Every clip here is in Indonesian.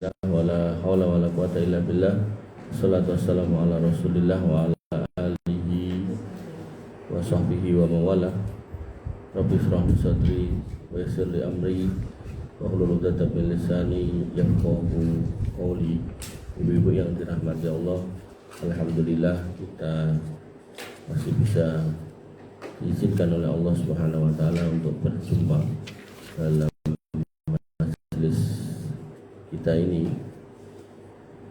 Wala haula wala quwata illa billah. Wassalatu wassalamu ala Rasulillah wa ala alihi wa sahbihi wa mawala. Rabbi shrah li sadri wa yassir li amri wa hlul 'uqdatam min lisani yafqahu qawli. Ibu-ibu yang dirahmati Allah, alhamdulillah kita masih bisa diizinkan oleh Allah Subhanahu wa taala untuk berjumpa dalam majelis kita ini,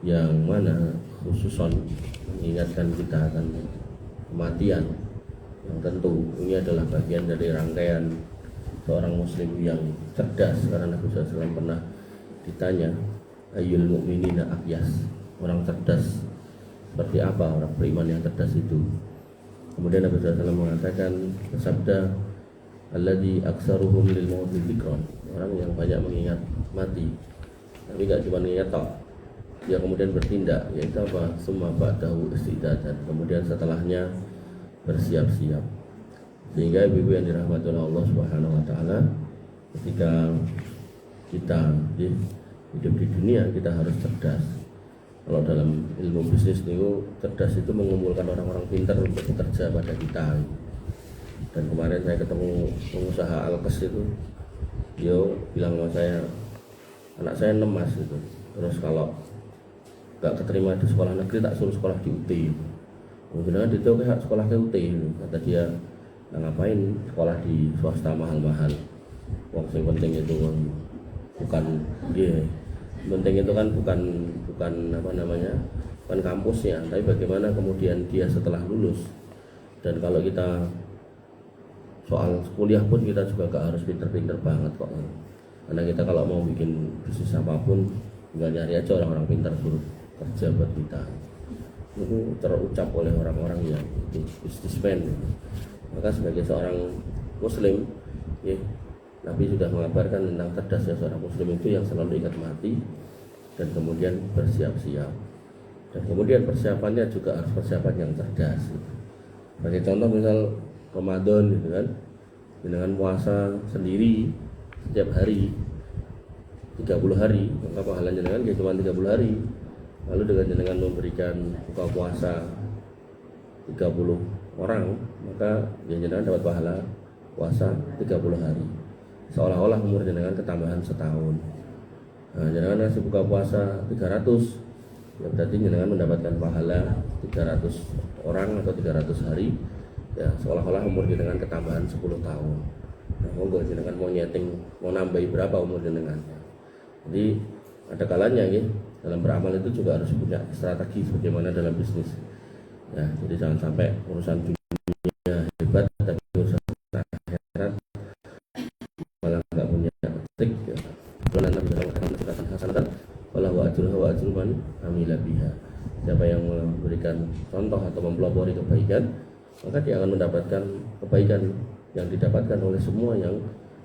yang mana khususon mengingatkan kita akan kematian, yang tentu ini adalah bagian dari rangkaian seorang muslim yang cerdas, karena Nabi SAW pernah ditanya, ayyul mu'minina aqyas, orang cerdas seperti apa orang beriman yang cerdas itu. Kemudian Nabi SAW mengatakan, bersabda, alladzi aksaruhum lil mauti dzikran, orang yang banyak mengingat mati, tapi gak cuma mengingat tok, dia kemudian bertindak, yaitu apa? Summa ba'dahu istidadan, kemudian setelahnya bersiap-siap. Sehingga ibu-ibu yang dirahmati oleh Allah Subhanahu wa taala, ketika kita hidup di dunia, kita harus cerdas. Kalau dalam ilmu bisnis itu, cerdas itu mengumpulkan orang-orang pintar untuk bekerja pada kita. Dan kemarin saya ketemu pengusaha Alkes itu, dia bilang sama saya, anak saya 6 mas gitu. Terus kalau gak keterima di sekolah negeri, tak suruh sekolah di UT. Kemudian itu kayak sekolah ke UT, kata dia, nah ngapain sekolah di swasta mahal-mahal. Wong yang penting itu bukan dia, penting itu kan bukan apa namanya, bukan kampusnya, tapi bagaimana kemudian dia setelah lulus. Dan kalau kita soal kuliah pun kita juga gak harus pinter-pinter banget kok. Karena kita kalau mau bikin bisnis apapun, tinggal nyari aja orang-orang pintar suruh kerja buat kita. Itu terucap oleh orang-orang yang bisnismen. Maka sebagai seorang muslim, ya, Nabi sudah mengabarkan tentang cerdasnya seorang muslim itu yang selalu ingat mati dan kemudian bersiap-siap. Dan kemudian persiapannya juga harus persiapan yang cerdas. Sebagai contoh misal Ramadan gitu kan, dengan puasa sendiri setiap hari 30 hari, maka pahalanya dengan cuma 30 hari. Lalu dengan memberikan buka puasa 30 orang, maka jenengan dapat pahala puasa 30 hari. Seolah-olah umur jenengan ketambahan setahun. Nah, jenengan ngasih buka puasa 300, ya berarti jenengan mendapatkan pahala 300 orang atau 300 hari. Ya, seolah-olah umur jenengan ketambahan 10 tahun. Nah, monggo jenengan mau nyeting, mau nambahi berapa umur jenengan. Jadi ada kalanya ya, dalam beramal itu juga harus punya strategi sebagaimana dalam bisnis. Ya, jadi jangan sampai urusan dunia hebat tapi urusan akhirat malah nggak punya trik. Ya. Karena Nabi mengatakan hasanatan wala wa ajruha wa ajru man amila biha. Siapa yang memberikan contoh atau mempelopori kebaikan, maka dia akan mendapatkan kebaikan yang didapatkan oleh semua yang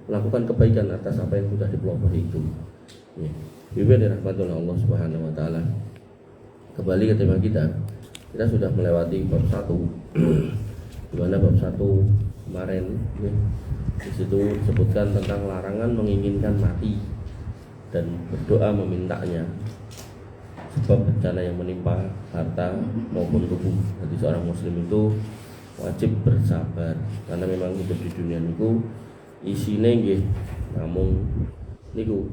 melakukan kebaikan atas apa yang sudah dipelopori itu. Ya. Ibu dirahmati oleh Allah Subhanahu wa taala. Kembali ke tema kita sudah melewati bab 1. Di mana bab 1 kemarin ya, di situ disebutkan tentang larangan menginginkan mati dan berdoa memintanya. Sebab bencana yang menimpa harta maupun tubuh. Jadi seorang muslim itu wajib bersabar, karena memang hidup di dunia niku isine nggih namung niku,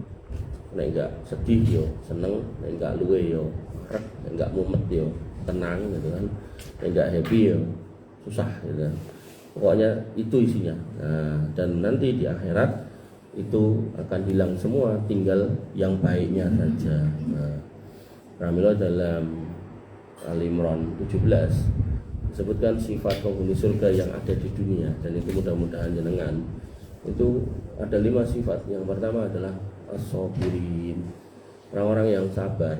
nek enggak sedih yo seneng, nek enggak luwe yo marek, nek enggak mumet yo tenang gitu kan, nek enggak happy yo susah gitu kan. Pokoknya itu isinya. Nah, dan nanti di akhirat itu akan hilang semua, tinggal yang baiknya saja. Nah, Ramilo dalam Al-Imran 17 disebutkan sifat penghuni surga yang ada di dunia, dan itu mudah-mudahan jenengan itu ada 5 sifat. Yang pertama adalah as-sabirin, orang-orang yang sabar.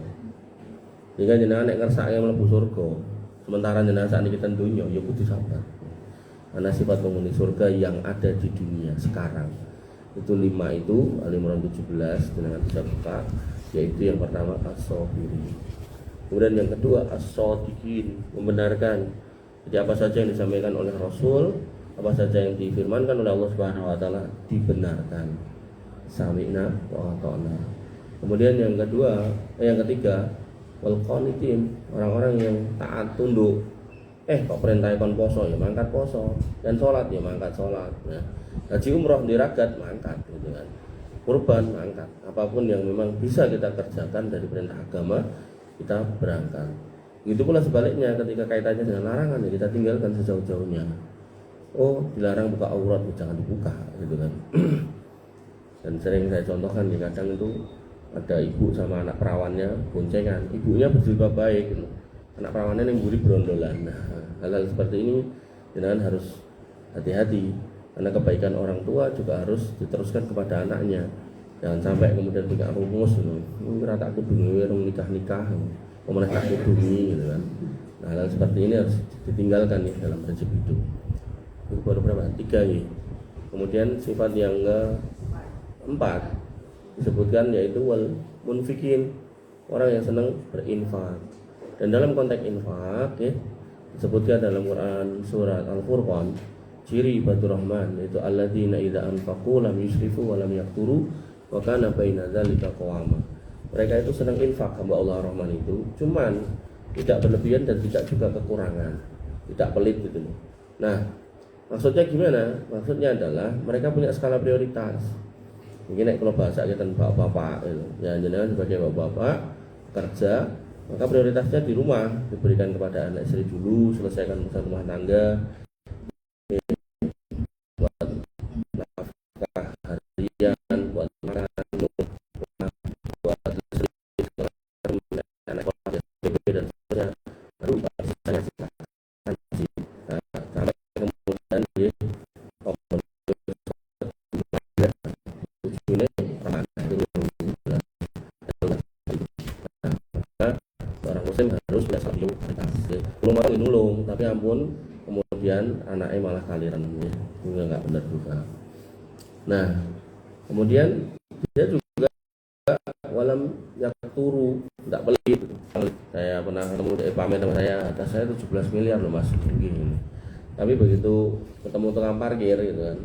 Jika jenengan nek ngersake mlebu surga, sementara jenengan saat ini kita dunia, ya kudu sabar. Karena sifat penghuni surga yang ada di dunia sekarang itu 5 itu, Al-Imran 17 jenengan bisa buka, yaitu yang pertama as-sabirin. Kemudian yang kedua as-shadiqin, membenarkan. Jadi apa saja yang disampaikan oleh Rasul, apa saja yang difirmankan oleh Allah Subhanahu wa taala dibenarkan. Sami'na wa ata'na. Kemudian yang ketiga, wal qanitin, orang-orang yang taat tunduk. Kok perintah kon poso ya mangkat poso, dan sholat ya mangkat sholat. Nah, haji umroh diragat mangkat gitu kan. Kurban mangkat. Apapun yang memang bisa kita kerjakan dari perintah agama, kita berangkat. Begitu pula sebaliknya ketika kaitannya dengan larangan ya kita tinggalkan sejauh-jauhnya. Oh, dilarang buka aurat, jangan dibuka gitu kan. Dan sering saya contohkan di kadang itu ada ibu sama anak perawannya boncengan, ibunya berjilbab baik gitu. Anak perawannya yang buri berondolan. Nah, hal-hal seperti ini jangan harus hati-hati karena kebaikan orang tua juga harus diteruskan kepada anaknya. Jangan sampai kemudian punya rumus gitu. Ora tak kudungi wong nikah-nikah, pemenang tak kudungi gitu kan. Nah, hal seperti ini harus ditinggalkan nih dalam prinsip hidup. Itu baru berapa? 3 ya. Kemudian sifat yang keempat disebutkan yaitu wal munfikin, orang yang senang berinfak. Dan dalam konteks infak ya, disebutkan dalam Quran surat Al-Furqan, ciri ibadur rahman yaitu alladzina idza anfaqu lam yusrifu wa lam yaqturu wa kana baina dzalika qawama. Mereka itu senang infak, hamba Allah Rahman itu, cuman tidak berlebihan dan tidak juga kekurangan, tidak pelit gitu loh. Nah, maksudnya gimana? Maksudnya adalah mereka punya skala prioritas. Mungkin kalau bahasa kita bapak-bapak gitu. Ya jenengan sebagai bapak-bapak kerja, maka prioritasnya di rumah, diberikan kepada anak istri dulu, selesaikan urusan rumah tangga, buat nafkah harian, buat makan, buat istri, anak keluarga, dan seterusnya. Baru saya silakan. Nah, sampai kemudian dia harus tidak satu belum mau nulung tapi ampun kemudian anaknya malah kaliran ya juga nggak benar juga. Nah kemudian dia juga walam yakturu, tidak pelit. Saya pernah ketemu pamer sama saya, atas saya 17 miliar loh mas gini. Tapi begitu ketemu tukang parkir gitu kan,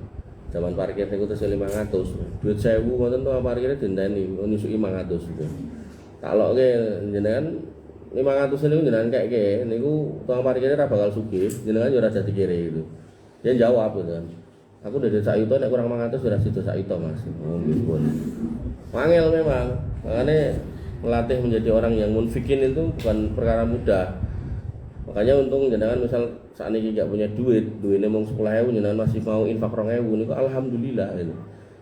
zaman parkir itu terus 500 duit 1000 ngoten tukang parkirnya dendani nyusuki 500 gitu. Kalau ke jenengan 500 ini jenengan kayak niku tukang parkirnya ra bakal sugih, jenengan yo ora dadi kere gitu. Dia jawab gitu kan. Aku dari sak itu nek kurang 500 ora sido sak itu Mas. Oh nggih. Wangel memang. Makanya melatih menjadi orang yang munfikin itu bukan perkara mudah. Makanya untung jenengan misal saat ini gak punya duitnya mung 10.000 jenengan masih mau infak 2.000 niku alhamdulillah gitu.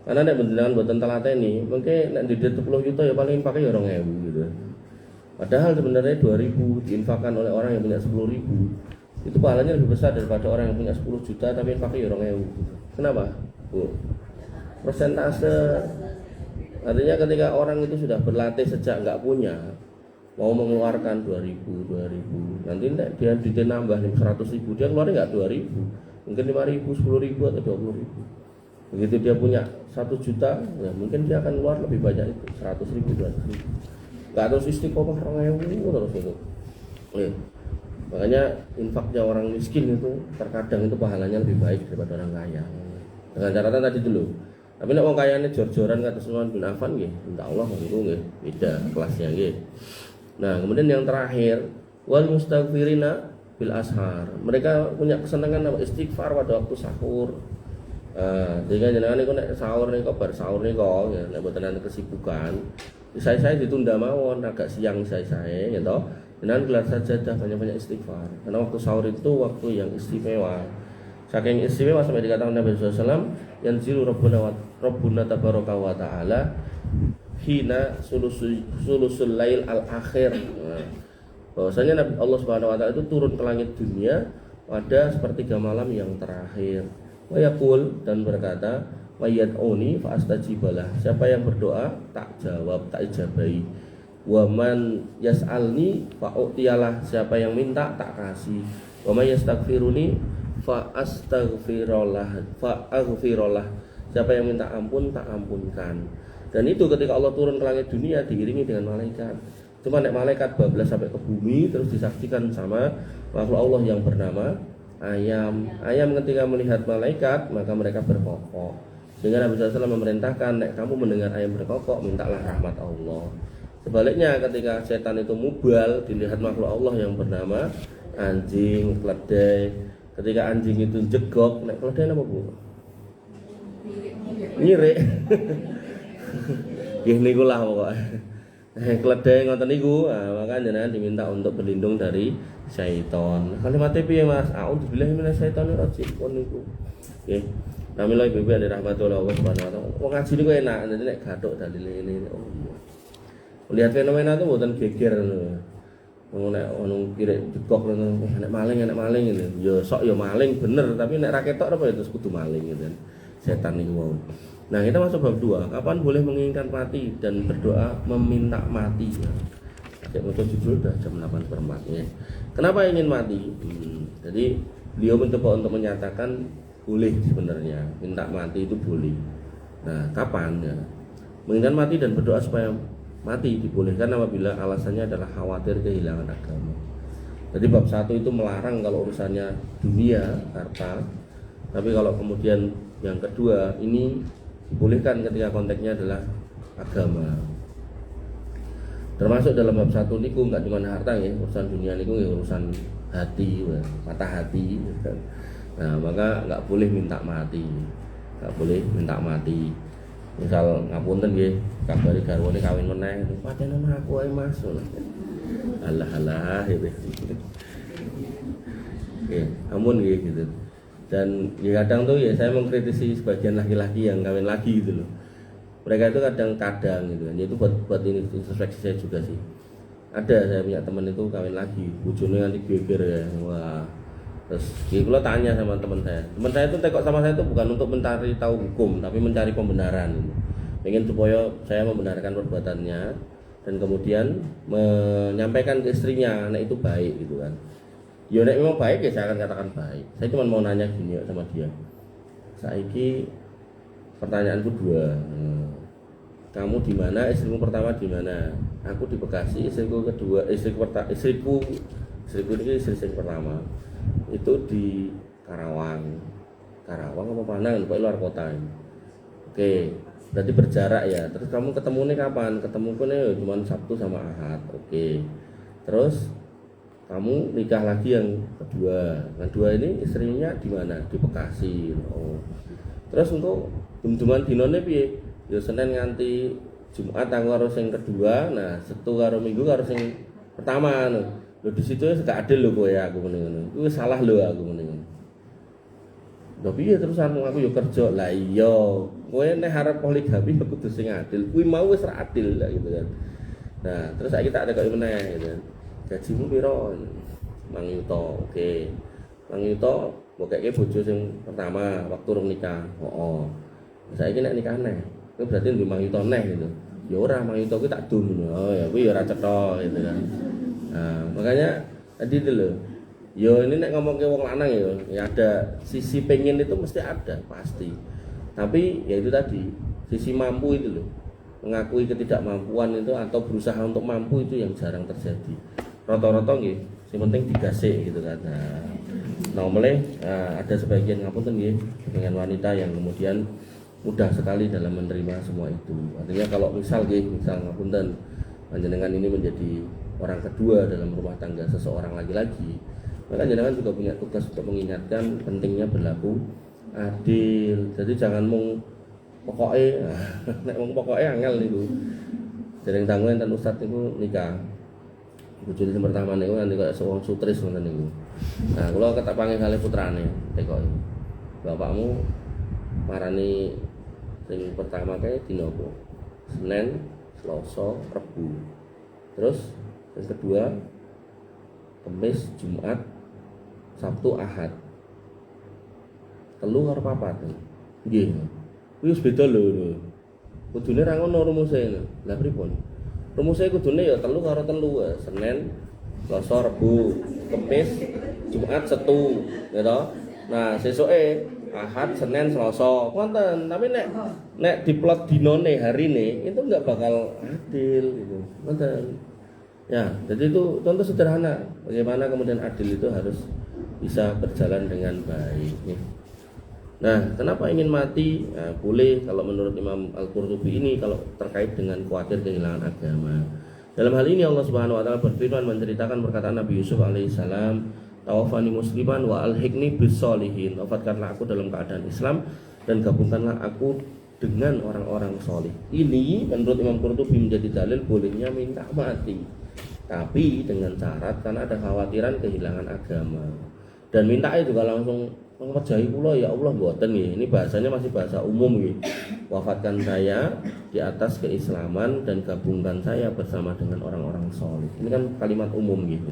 Karena nek jenengan mboten telateni, mungkin nek di 10 juta ya paling infaknya ya 2.000 gitu. Padahal sebenarnya 2.000 diinfakkan oleh orang yang punya 10.000 itu pahalanya lebih besar daripada orang yang punya 10 juta tapi infaknya ya 2.000. Kenapa? Bu, persentase artinya ketika orang itu sudah berlatih sejak nggak punya, mau mengeluarkan 2.000 nanti dia nambah 100.000, dia keluarnya nggak 2.000, mungkin 5.000, 10.000 atau 20.000. Begitu dia punya 1 juta, ya mungkin dia akan keluar lebih banyak itu 100.000, 200.000. Nggak terus istiqomah 2.000 terus itu. Makanya infaknya orang miskin itu terkadang itu pahalanya lebih baik daripada orang kaya. Dengan catatan tadi dulu. Tapi nek wong kayane jor-joran kata Utsman bin Affan nggih, insyaallah niku nggih beda kelasnya nggih. Nah, kemudian yang terakhir wal mustaghfirina bil ashar. Mereka punya kesenangan nama istighfar pada waktu sahur. Jika jenengan niku nek sahur niku bar sahur niku ya nek mboten ana kesibukan, saya ditunda mawon agak siang saya ya toh. Jenengan gelar sajadah banyak-banyak istighfar. Karena waktu sahur itu waktu yang istimewa. Saking istimewa sampai dikatakan Nabi sallallahu alaihi wasallam yanzilu rabbuna tabaraka wa taala hina sulusul lail al akhir. Bahwasanya Nabi Allah Subhanahu wa taala itu turun ke langit dunia pada sepertiga malam yang terakhir. Wa yaqul, dan berkata, wa yad'uni fa astajibalah. Siapa yang berdoa tak jawab, tak ijabahi. Wa man yas'alni fa utiyalah. Siapa yang minta tak kasih. Wa may yastaghfiruni fa astaghfirullah. Siapa yang minta ampun tak ampunkan. Dan itu ketika Allah turun ke langit dunia diiringi dengan malaikat. Cuma nek malaikat bablas sampai ke bumi terus disaksikan sama makhluk Allah yang bernama ayam. Ayam ketika melihat malaikat maka mereka berkokok. Sehingga Nabi SAW memerintahkan, nek kamu mendengar ayam berkokok, mintalah rahmat Allah. Sebaliknya ketika setan itu mubal, dilihat makhluk Allah yang bernama anjing, keledai. Ketika anjing itu jegok, nek keledai apa Bu? Nyirik. Nggih niku lah pokoknya. Keledai ngoten niku, maka jenengan diminta untuk berlindung dari syaitan. Kalimat piye Mas? A'udzubillahi minasyaitonir rajim niku. Nggih. Namila ibu ada rahmatullah Allah Subhanahu wa taala. Wong ngaji niku enak, dadi nek gathuk dalile ini. Oh iya. Lihat fenomena itu mboten geger ngono. Wong nek ono kirek jegok ngono, nek maling gitu. Ya sok ya maling bener, tapi nek ra ketok apa ya terus kudu maling gitu. Setan niku wau. Nah, kita masuk bab 2. Kapan boleh menginginkan mati dan berdoa meminta mati? Saya mau jujur dah jam 8:04 ya. Kenapa ingin mati? Jadi beliau mencoba untuk menyatakan boleh sebenarnya minta mati itu boleh. Nah, kapan ya? Menginginkan mati dan berdoa supaya mati dibolehkan apabila alasannya adalah khawatir kehilangan agama. Jadi bab 1 itu melarang kalau urusannya dunia, harta. Tapi kalau kemudian yang kedua ini dibolehkan ketika konteksnya adalah agama. Termasuk dalam bab 1 niku enggak cuma harta ya, urusan dunia niku ya urusan hati, mata hati. Nah, maka enggak boleh minta mati. Enggak boleh minta mati. Misal ngapunten nggih, kabari garwane kawin meneh, paten aku ae Mas. Alah gitu. Oke, ampun nggih gitu. Dan ya kadang tuh ya saya mengkritisi sebagian laki-laki yang kawin lagi gitu loh. Mereka itu kadang-kadang gitu kan. Itu buat ini introspeksi saya juga sih. Ada saya punya teman itu kawin lagi, bojone nganti geger ya. Wah. Terus kalau tanya sama teman saya. Teman saya itu tekok sama saya itu bukan untuk mencari tahu hukum, tapi mencari pembenaran. Pengen supaya saya membenarkan perbuatannya dan kemudian menyampaikan ke istrinya, nah itu baik gitu kan. Ya nek memang baik ya saya akan katakan baik. Saya cuma mau nanya gini sama dia. Saiki pertanyaanku 2. Kamu di mana? Istrimu pertama di mana? Aku di Bekasi. Istriku kedua, istriku ini istri pertama. Itu di Karawang. Karawang apa Panang? Pokoknya luar kota. Oke, berarti berjarak ya. Terus kamu ketemunya kapan? Ketemuku nih cuma Sabtu sama Ahad. Oke. Terus kamu nikah lagi yang kedua ini istrinya di mana? Di Bekasi. Oh. Terus untuk jum-juman dinone piye? Ya Senin nganti Jumat aku karo sing kedua, nah Sabtu karo Minggu karo sing pertama lho. Lho di situ gak adil lho kowe aku ngene. Kuwi salah lho aku ngene. Lho piye terus aku yo kerja. Lah iya, kowe nek arep poligami ya kudu sing adil. Kuwi mau wis ra adil lah gitu kan. Nah, terus saiki tak ada kok meneh gitu kan. Gajimu piro? Mang yuto. Oke. Mang yuto mbokeke bojo sing pertama waktu rung nikah. Oh. Saiki nek nikah neh. Kuwi berarti ndek mang yuto neh gitu. Ya ora mang yuto kuwi tak dum. Oh ya kuwi ya ora cetha gitu kan. Nah, makanya tadi itu loh. Yo ini nek ngomong ke wong lanang ya ada sisi pengen itu mesti ada pasti. Tapi ya itu tadi sisi mampu itu loh. Mengakui ketidakmampuan itu atau berusaha untuk mampu itu yang jarang terjadi. Rata-rata nggih, sing penting digasih gitu kan. Nah, ada sebagian ngapunten nggih dengan wanita yang kemudian mudah sekali dalam menerima semua itu. Artinya kalau misal ngapunten panjenengan ini menjadi orang kedua dalam rumah tangga seseorang laki-laki, maka jenengan juga punya tugas untuk mengingatkan pentingnya berlaku adil. Jadi jangan mung pokoknya, nek mung pokoknya angel niku. Dereng dangu enten ustaz niku nikah. Bojone sing pertama niku nanti kaya wong sutris ngoten niku. Nah, kula ketak panggih kalih putrane tekoki. Bapakmu marani sing pertama kae dina apa? Senin, Selasa, Rabu. Terus yang kedua Kamis, Jumat, Sabtu, Ahad. Telu karo papat. Nggih. Kuwi wis beda lho. Kudune ra ngono rumuse. Lah pripun? Rumusnya kudune ya telu karo telu, Senin, Selasa, Rabu, Kamis, Jumat, Setu, gitu. Nah, sesuke Ahad, Senin, Selasa, wonten. Tapi nek diplot dinone harine itu enggak bakal adil gitu. Wonten. Ya, jadi itu contoh sederhana bagaimana kemudian adil itu harus bisa berjalan dengan baik. Nah, kenapa ingin mati? Nah, boleh kalau menurut Imam Al-Qurtubi ini kalau terkait dengan khawatir kehilangan agama. Dalam hal ini Allah Subhanahu wa taala berfirman menceritakan perkataan Nabi Yusuf alaihissalam, "Tawafani musliman wa alhiqni bis-sholihin." Wafatkanlah aku dalam keadaan Islam dan gabungkanlah aku dengan orang-orang soleh. Ini menurut Imam Qurtubi menjadi dalil bolehnya minta mati, tapi dengan syarat karena ada khawatiran kehilangan agama. Dan minta itu juga langsung mengerjai pula, ya Allah mboten nggih. Ini bahasanya masih bahasa umum nggih. Wafatkan saya di atas keislaman dan gabungkan saya bersama dengan orang-orang soleh. Ini kan kalimat umum gitu.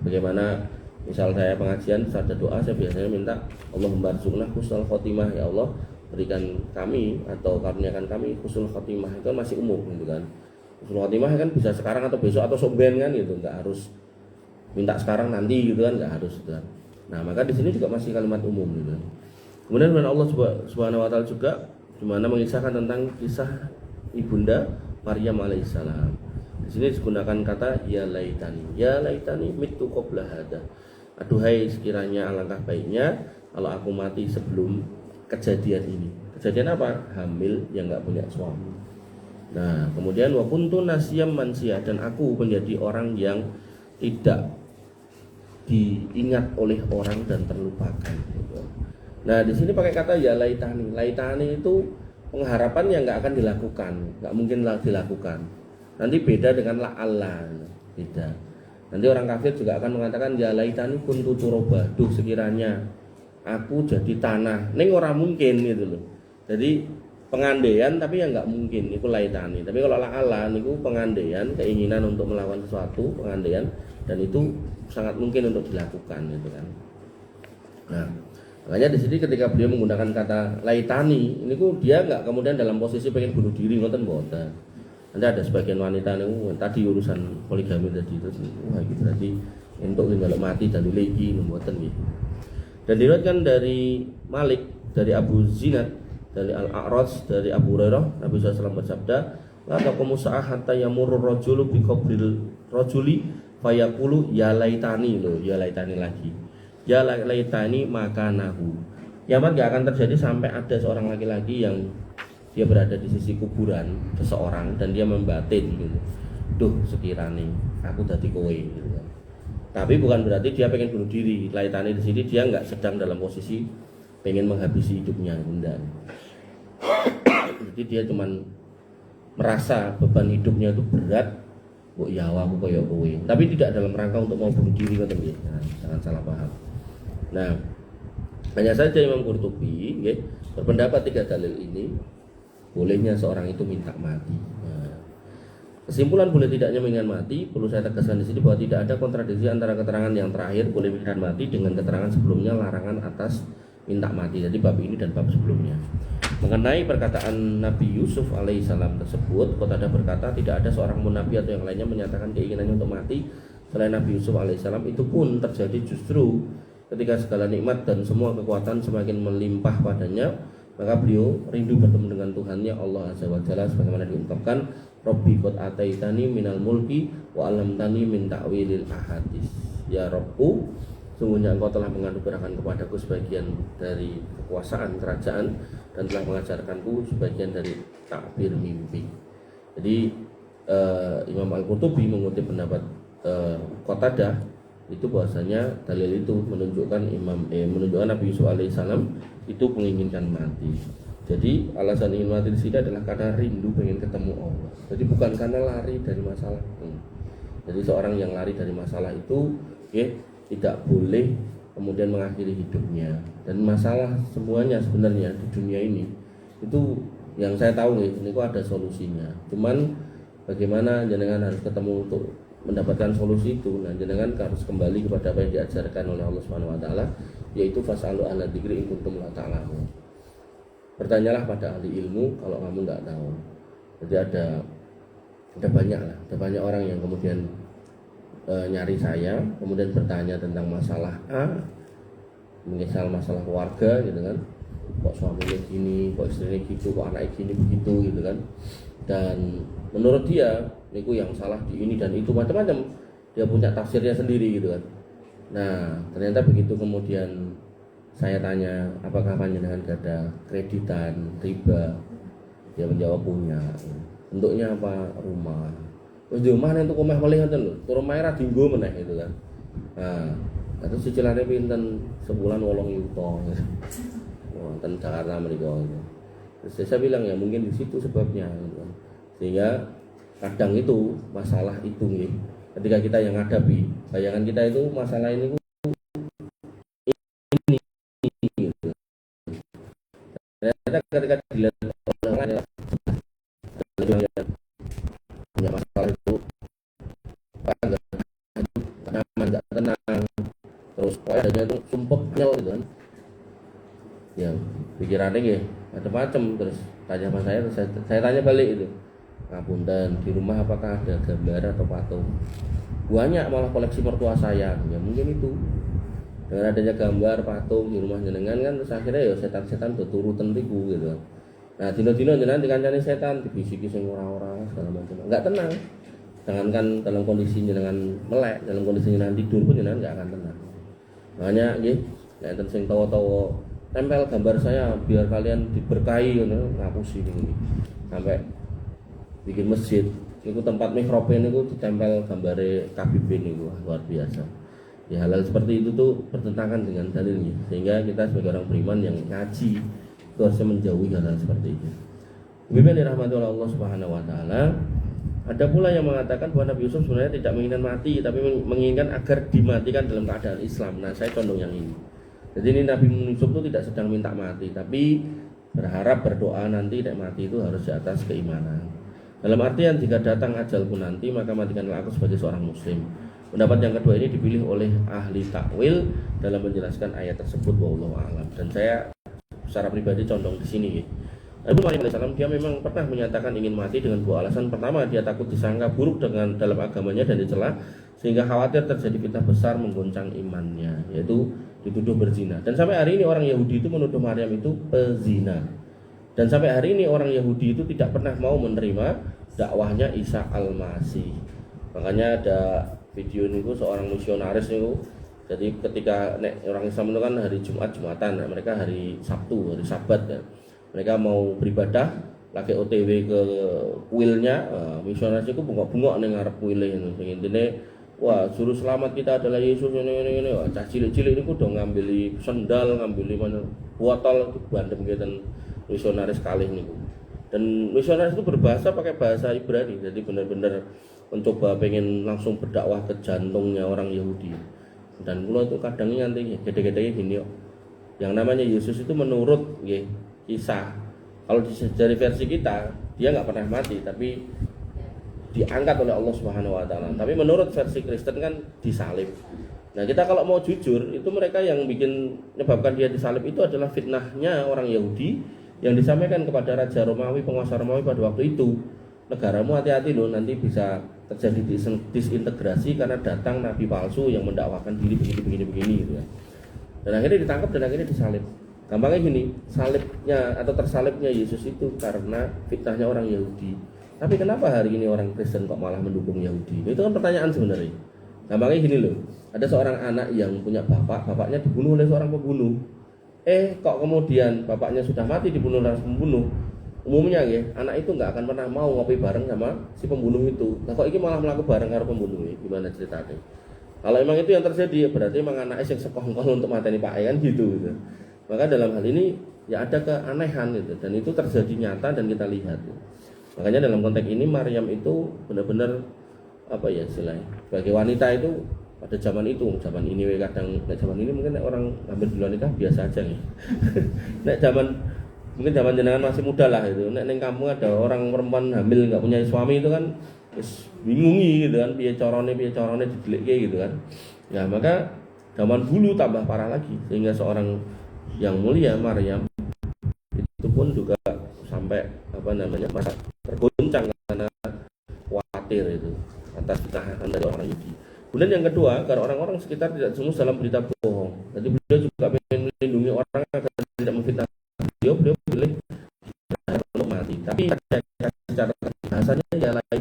Bagaimana misal saya pengajian ada doa, saya biasanya minta Allahumma rzuqna husnul khotimah, ya Allah berikan kami atau karuniakan kami husnul khotimah. Itu kan masih umum gitu kan. Husnul khotimah kan bisa sekarang atau besok atau somben kan gitu, enggak harus minta sekarang nanti gitu kan, enggak harus gitu kan. Nah, maka di sini juga masih kalimat umum gitu. Kemudian Allah Subhanahu wa taala juga di mana mengisahkan tentang kisah ibunda Maryam alaihissalam. Di sini digunakan kata ya laitani mitu qabla hada. Aduhai sekiranya alangkah baiknya kalau aku mati sebelum kejadian ini. Kejadian apa? Hamil yang enggak punya suami. Nah, kemudian wa kuntu nasyam mansiya, dan aku menjadi orang yang tidak diingat oleh orang dan terlupakan. Nah, di sini pakai kata ya laitani. Laitani itu pengharapan yang nggak akan dilakukan, nggak mungkin dilakukan. Nanti beda dengan la'alla, beda. Nanti orang kafir juga akan mengatakan ya laitani kuntu turaba. Duh sekiranya aku jadi tanah. Ning ora mungkin gitu loh. Jadi pengandaian tapi yang nggak mungkin itu laitani. Tapi kalau la'alla niku pengandaian, keinginan untuk melakukan sesuatu, pengandaian, dan itu sangat mungkin untuk dilakukan gitu kan. Nah, makanya di sini ketika beliau menggunakan kata laitani, ini kok dia nggak kemudian dalam posisi pengen bunuh diri, ngoten mboten. Nanti ada sebagian wanita niku tadi urusan poligami tadi itu, wah gitu berarti untuk kalau mati dan lagi mboten gitu. Dan diriwayatkan dari Malik, dari Abu Zinad, dari Al-A'raj, dari Abu Hurairah, Nabi SAW bersabda, la taqumu sa'ah hatta yamurru rajulu bi qabril rajuli fayaqulu ya laitani lagi. Ya laitani makanahu. Kiamat gak akan terjadi sampai ada seorang laki-laki yang dia berada di sisi kuburan seseorang dan dia membatin gitu. Duh sekiranya aku dadi kowe gitu kan. Tapi bukan berarti dia pengen bunuh diri. Laitani di sini dia nggak sedang dalam posisi pengen menghabisi hidupnya, enggak. Jadi dia cuman merasa beban hidupnya itu berat. Kok ya aku koyo kowe. Tapi tidak dalam rangka untuk mau bunuh diri ngoten nggih. Nah, jangan salah paham. Nah, hanya saja Imam Qurtubi nggih berpendapat 3 dalil ini bolehnya seorang itu minta mati. Nah, kesimpulan boleh tidaknya menginginkan mati perlu saya tegaskan di sini bahwa tidak ada kontradiksi antara keterangan yang terakhir boleh menginginkan mati dengan keterangan sebelumnya larangan atas minta mati. Jadi bab ini dan bab sebelumnya. Mengenai perkataan Nabi Yusuf alaihissalam tersebut, Qatadah berkata tidak ada seorang nabi atau yang lainnya menyatakan keinginannya untuk mati selain Nabi Yusuf alaihissalam. Itu pun terjadi justru ketika segala nikmat dan semua kekuatan semakin melimpah padanya, maka beliau rindu bertemu dengan Tuhannya Allah Azza wa Jalla sebagaimana diungkapkan, Rabbi qad ataitani minal mulki wa 'allamtani min ta'wilil ahadits. Ya Rabbku, sungguhnya engkau telah menganugerahkan kepadaku sebagian dari kekuasaan kerajaan dan telah mengajarkanku sebagian dari takbir mimpi. Jadi Imam Al-Qurtubi mengutip pendapat Qatadah itu bahwasanya dalil itu menunjukkan menunjukkan Nabi Yusuf alaihissalam itu menginginkan mati. Jadi alasan ingin mati di sini adalah karena rindu pengen ketemu Allah. Jadi bukan karena lari dari masalah. Jadi seorang yang lari dari masalah itu tidak boleh kemudian mengakhiri hidupnya. Dan masalah semuanya sebenarnya di dunia ini itu yang saya tahu ini kok ada solusinya. Cuman bagaimana jenengan harus ketemu untuk mendapatkan solusi itu. Nah, jenengan harus kembali kepada apa yang diajarkan oleh Allah Subhanahu wa taala, yaitu fasalu ahla dzikri in kuntum la ta'lamun. Bertanyalah pada ahli ilmu kalau kamu enggak tahu. Jadi ada banyak orang yang kemudian nyari saya, kemudian bertanya tentang masalah A, misal masalah keluarga gitu kan, kok suaminya gini, kok istrinya gitu, kok anaknya gini begitu gitu kan. Dan menurut dia niku yang salah di ini dan itu, macam-macam, dia punya tafsirnya sendiri gitu kan. Nah ternyata begitu kemudian Saya tanya, apakah panjenengan ada kreditan, riba? Dia menjawab punya. Bentuknya apa? Rumah. Terus di rumah itu omah melih ngoten lho. Tur omahe ra dienggo meneh gitu kan. Nah, terus cicilannya pinten sebulan 8 juta. Wonten Jakarta mriku. Terus saya bilang ya mungkin di situ sebabnya gitu kan. Sehingga kadang itu masalah itu nih. Ketika kita yang hadapi, bayangan kita itu masalah ini gitu. Ternyata ketika dilihat orang lain punya masalah itu agak nyaman, nggak tenang, terus adanya itu sumpek nyel gitu kan. Ya pikirannya gitu macam-macam. Terus tanya sama saya, terus saya tanya balik itu, ngapunten di rumah apakah ada gambar atau patung? Banyak malah koleksi mertua saya. Ya mungkin itu dengan adanya gambar patung di rumah jenengan kan, terus akhirnya ya setan-setan berturutan riku gitu kan. Nah dino-dino jenengan dikancani setan, dibisiki sing ora-ora segala macam, nggak tenang. Jangankan dalam kondisi jenengan melek, dalam kondisi jenengan tidur pun jenengan nggak akan tenang. Makanya nggih, nek enten sing tawa-tawa tempel gambar saya biar kalian diberkahi ngono, ngapusi niku. Sampai bikin masjid, niku tempat mihrab niku ditempel gambare KBB niku, luar biasa. Ya hal-hal seperti itu tuh bertentangan dengan dalilnya, sehingga kita sebagai orang beriman yang ngaji itu harusnya menjauhi hal-hal seperti itu. Bimbingan dirahmati oleh Allah Subhanahu wa taala. Ada pula yang mengatakan bahwa Nabi Yusuf sebenarnya tidak menginginkan mati, tapi menginginkan agar dimatikan dalam keadaan Islam. Nah, saya condong yang ini. Jadi ini Nabi Yusuf itu tidak sedang minta mati, tapi berharap berdoa nanti nek mati itu harus di atas keimanan. Dalam artian jika datang ajalku nanti, maka matikanlah aku sebagai seorang muslim. Pendapat yang kedua ini dipilih oleh ahli takwil dalam menjelaskan ayat tersebut, wallahu a'lam. Dan saya secara pribadi condong di sini. Nabi Muhammad SAW dia memang pernah menyatakan ingin mati dengan dua alasan. Pertama, dia takut disangka buruk dengan dalam agamanya dan dicela, sehingga khawatir terjadi fitnah besar menggoncang imannya, yaitu dituduh berzina. Dan sampai hari ini orang Yahudi itu menuduh Maryam itu pezina. Dan sampai hari ini orang Yahudi itu tidak pernah mau menerima dakwahnya Isa Al-Masih. Makanya ada video niku seorang misionaris niku. Jadi ketika orang Islam itu kan hari Jumat Jumatan, mereka hari Sabtu, hari Sabat kan. Mereka mau beribadah, lagi OTW ke kuilnya, misionaris itu bungok-bungok ning ngarep kuile ngono. Sing intine, wah, juru selamat kita adalah Yesus ini. Wah, cah cilik-cilik niku do ngambil sendal, ngambil mana botol bandem ngeten misionaris kalih niku. Dan misionaris itu berbahasa pakai bahasa Ibrani, jadi benar-benar mencoba pengen langsung berdakwah ke jantungnya orang Yahudi. Dan kula itu kadang nganti gede-gedenya gini kok. Yang namanya Yesus itu menurut kisah, kalau dari versi kita dia nggak pernah mati, tapi diangkat oleh Allah Subhanahu Wa Taala. Tapi menurut versi Kristen kan disalib. Nah kita kalau mau jujur, itu mereka yang menyebabkan dia disalib itu adalah fitnahnya orang Yahudi yang disampaikan kepada Raja Romawi, penguasa Romawi pada waktu itu. Negaramu hati-hati loh, nanti bisa terjadi disintegrasi karena datang nabi palsu yang mendakwakan diri begini gitu ya. Dan akhirnya ditangkap dan akhirnya disalib. Gampangnya gini, salibnya atau tersalibnya Yesus itu karena fitnahnya orang Yahudi. Tapi kenapa hari ini orang Kristen kok malah mendukung Yahudi? Itu kan pertanyaan sebenarnya. Gampangnya gini loh, ada seorang anak yang punya bapak, bapaknya dibunuh oleh seorang pembunuh. Kok kemudian bapaknya sudah mati dibunuh oleh pembunuh? Umumnya ya, anak itu nggak akan pernah mau ngopi bareng sama si pembunuh itu. Nah kok ini malah melakukan bareng karo pembunuh ya? Gimana ceritanya? Kalau emang itu yang terjadi, berarti emang anaknya yang sekongkol untuk mateni Pak kan gitu. Maka dalam hal ini ya ada keanehan gitu, dan itu terjadi nyata dan kita lihat. Makanya dalam konteks ini Maryam itu benar-benar apa ya istilahnya, sebagai wanita itu pada zaman itu, zaman ini kadang, zaman ini mungkin orang ambil duluan nikah biasa aja nih. Mungkin zaman jenengan masih muda lah itu. Nek ning kampung ada orang perempuan hamil nggak punya suami itu kan bingungi gitu kan, piye carane didelikke gitu kan. Ya maka zaman dulu tambah parah lagi, sehingga seorang yang mulia Maryam itu pun juga sampai masa tergoncang karena khawatir itu atas fitnah dari orang Yahudi. Kemudian yang kedua, karena orang-orang sekitar tidak jemus dalam berita bohong. Jadi beliau juga ingin melindungi orang agar tidak memfitnah beliau pilih untuk mati. Tapi secara bahasanya ya lain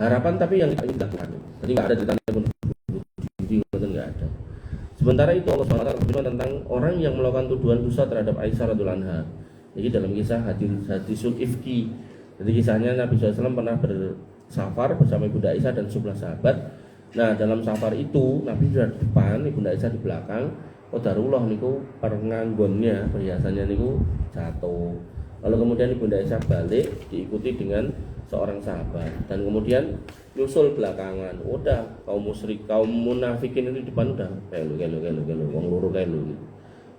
harapan, tapi yang kita lakukan. Jadi nggak ada ceritanya pun nggak ada. Sebentar Sementara itu Allah SWT berfirman tentang orang yang melakukan tuduhan dusta terhadap Aisyah radhiyallahu anha. Jadi dalam kisah hadisul ifki. Jadi kisahnya Nabi SAW pernah bersafar bersama Ibunda Aisyah dan 11 sahabat. Nah dalam safar itu Nabi sudah di depan, Ibunda Aisyah di belakang. Qadarullah niku pernganggonnya, perhiasannya niku jatuh. Lalu kemudian Ibunda Aisyah balik diikuti dengan seorang sahabat dan kemudian nyusul belakangan. Udah kaum musyrik, kaum munafikin itu di depan udah kelu wong loro kelu.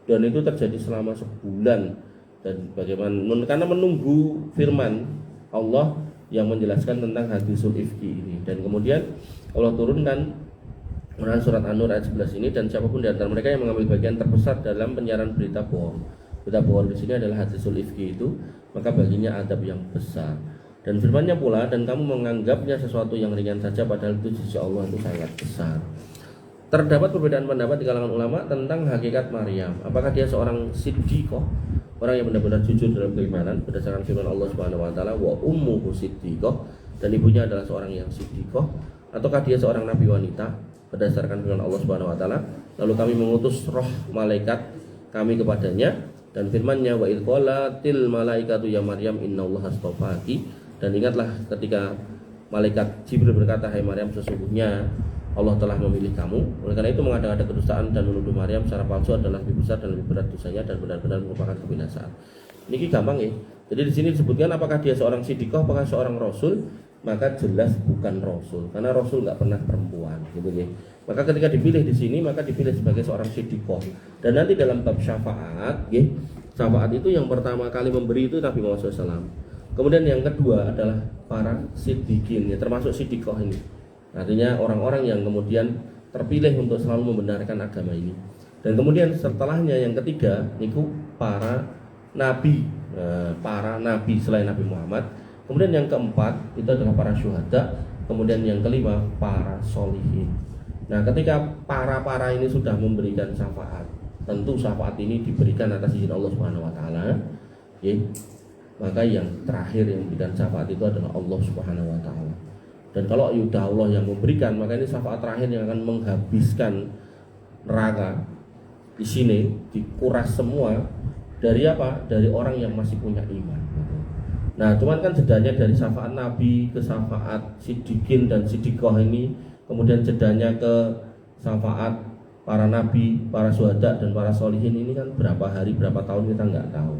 Dan itu terjadi selama sebulan dan bagaimana karena menunggu firman Allah yang menjelaskan tentang hadisul ifki ini. Dan kemudian Allah turunkan Quran surat An-Nur ayat 11 ini, dan siapapun di antara mereka yang mengambil bagian terbesar dalam penyiaran berita bohong. Berita bohong di sini adalah hadisul ifki itu, maka baginya adab yang besar. Dan firman-Nya pula, dan kamu menganggapnya sesuatu yang ringan saja padahal itu di sisi Allah itu sangat besar. Terdapat perbedaan pendapat di kalangan ulama tentang hakikat Maryam. Apakah dia seorang siddiqah, orang yang benar-benar jujur dalam keimanan berdasarkan firman Allah Subhanahu wa taala, wa ummuhu siddiqah, dan ibunya adalah seorang yang siddiqah, ataukah dia seorang nabi wanita berdasarkan firman Allah Subhanahu wa taala, lalu kami mengutus roh malaikat kami kepadanya, dan firman-Nya wa idh qalatil malaikatu ya Maryam innallaha astafaki. Dan ingatlah ketika malaikat Jibril berkata, hai Maryam, sesungguhnya Allah telah memilih kamu. Oleh karena itu mengada-ngada kedustaan dan menuduh Maryam secara palsu adalah lebih besar dan lebih berat dosanya dan benar-benar merupakan kebinasaan. Ini gampang ya. Jadi di sini disebutkan apakah dia seorang siddiqah, apakah seorang rasul, maka jelas bukan rasul, karena rasul nggak pernah perempuan, gitu ya. Maka ketika dipilih di sini, maka dipilih sebagai seorang siddiqah. Dan nanti dalam bab syafaat, ya, syafaat itu yang pertama kali memberi itu Nabi Muhammad SAW. Kemudian yang kedua adalah para siddiqin, ya, termasuk siddiqah ini. Artinya orang-orang yang kemudian terpilih untuk selalu membenarkan agama ini. Dan kemudian setelahnya yang ketiga itu para nabi, para nabi selain Nabi Muhammad. Kemudian yang keempat itu adalah para syuhada. Kemudian yang kelima para solihin. Nah, ketika para ini sudah memberikan syafaat, tentu syafaat ini diberikan atas izin Allah Subhanahu wa taala, ya. Maka yang terakhir yang memberikan syafaat itu adalah Allah Subhanahu wa taala. Dan kalau sudah Allah yang memberikan, maka ini syafaat terakhir yang akan menghabiskan neraka di sini, dikuras semua dari apa? Dari orang yang masih punya iman. Nah, cuman kan jedanya dari syafaat Nabi ke syafaat siddiqin dan siddiqah ini, kemudian jedanya ke syafaat para nabi, para syuhada dan para solihin ini kan berapa hari, berapa tahun kita nggak tahu.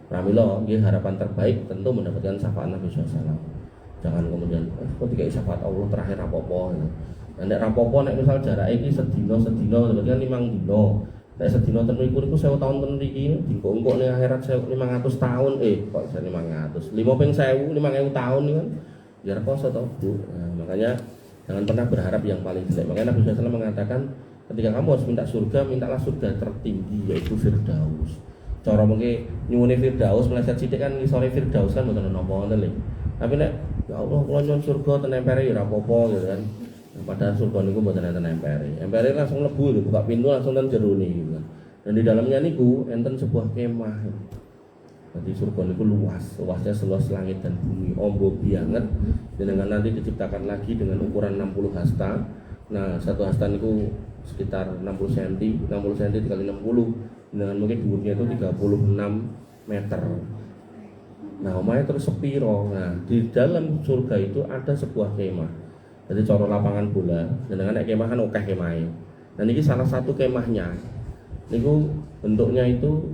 Pramila, harapan terbaik tentu mendapatkan syafaat Nabi SAW. Jangan kemudian, kok tiga syafaat Allah terakhir rapopo. Nek rapopo, nek misal jarak ini sedino, berarti kan 5 dino. Nek sedino ten iku 1000 tahun ten iki, dingko-engko ning akhirat 500 tahun. Kok 500? 5 1000 tahun ini kan. Ya rekoso to, Bu. Nah, makanya jangan pernah berharap yang paling jelek. Makanya Nabi SAW mengatakan, ketika kamu harus minta surga, mintalah surga tertinggi, yaitu Firdaus. Cara mungkin nyuwune Firdaus meleset sithik kan ngisore Firdaus kan mboten napa wonten lho. Tapi nek ya Allah kula nyuwun surga ten empere ya ora apa-apa gitu kan. Padahal surga niku mboten enten empere. Empere langsung mlebu lho, buka pintu langsung ten jero niku kan. Dan di dalamnya niku enten sebuah kemah. Jadi surga niku luasnya seluas langit dan bumi, ombo banget. Dengan nanti diciptakan lagi dengan ukuran 60 hasta. Nah, satu hasta niku sekitar 60 cm, 60 cm dikali 60. Dengan mungkin dhuwurnya itu 36 meter. Nah, omahnya terus sepiro. Nah, di dalam surga itu ada sebuah kemah. Jadi coro lapangan bola. Dengan nek kemah kan akeh kemahe. Dan ini salah satu kemahnya. Niku bentuknya itu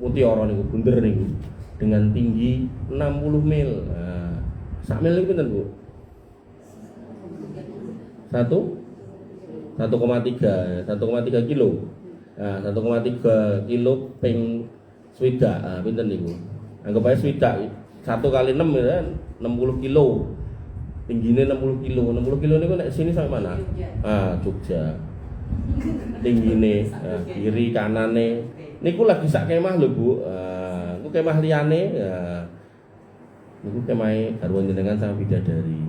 mutiara niku, bunder niku. Dengan tinggi 60 mil. Nah, sak mil niku pinten, Bu? 1,3 kilo. Nah, 1,3 kilo ping swidak. Nah, pinten niku? Anggap aja swidak 1 kali 6 ya kan 60 kilo. Tingginya 60 kilo. 60 kilo niku nek sini sampai mana? Jogja. Tinggine, kiri kanane. Niku lagi sak kemah lho, Bu. Niku kemah liyane ya. Niku kemahe garwa jenengan sama bidadari.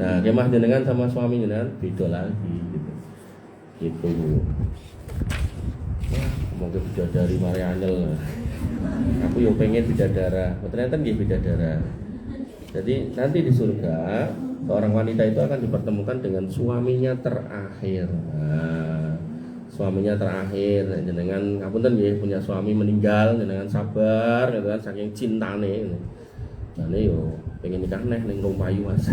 Nah, kemah jenengan sama suami jenengan beda lagi gitu. Gitu, Bu. Mungkin bidadari Marianel. Aku yo pengen bidadara. Ternyata nggih bidadara. Jadi nanti di surga seorang wanita itu akan dipertemukan dengan suaminya terakhir. Nah, suaminya terakhir, jenengan ngapunten nggih punya suami meninggal, jenengan sabar gitu kan saking cintane. Jane yo pengen nikah neh ning Rong Payu Mas.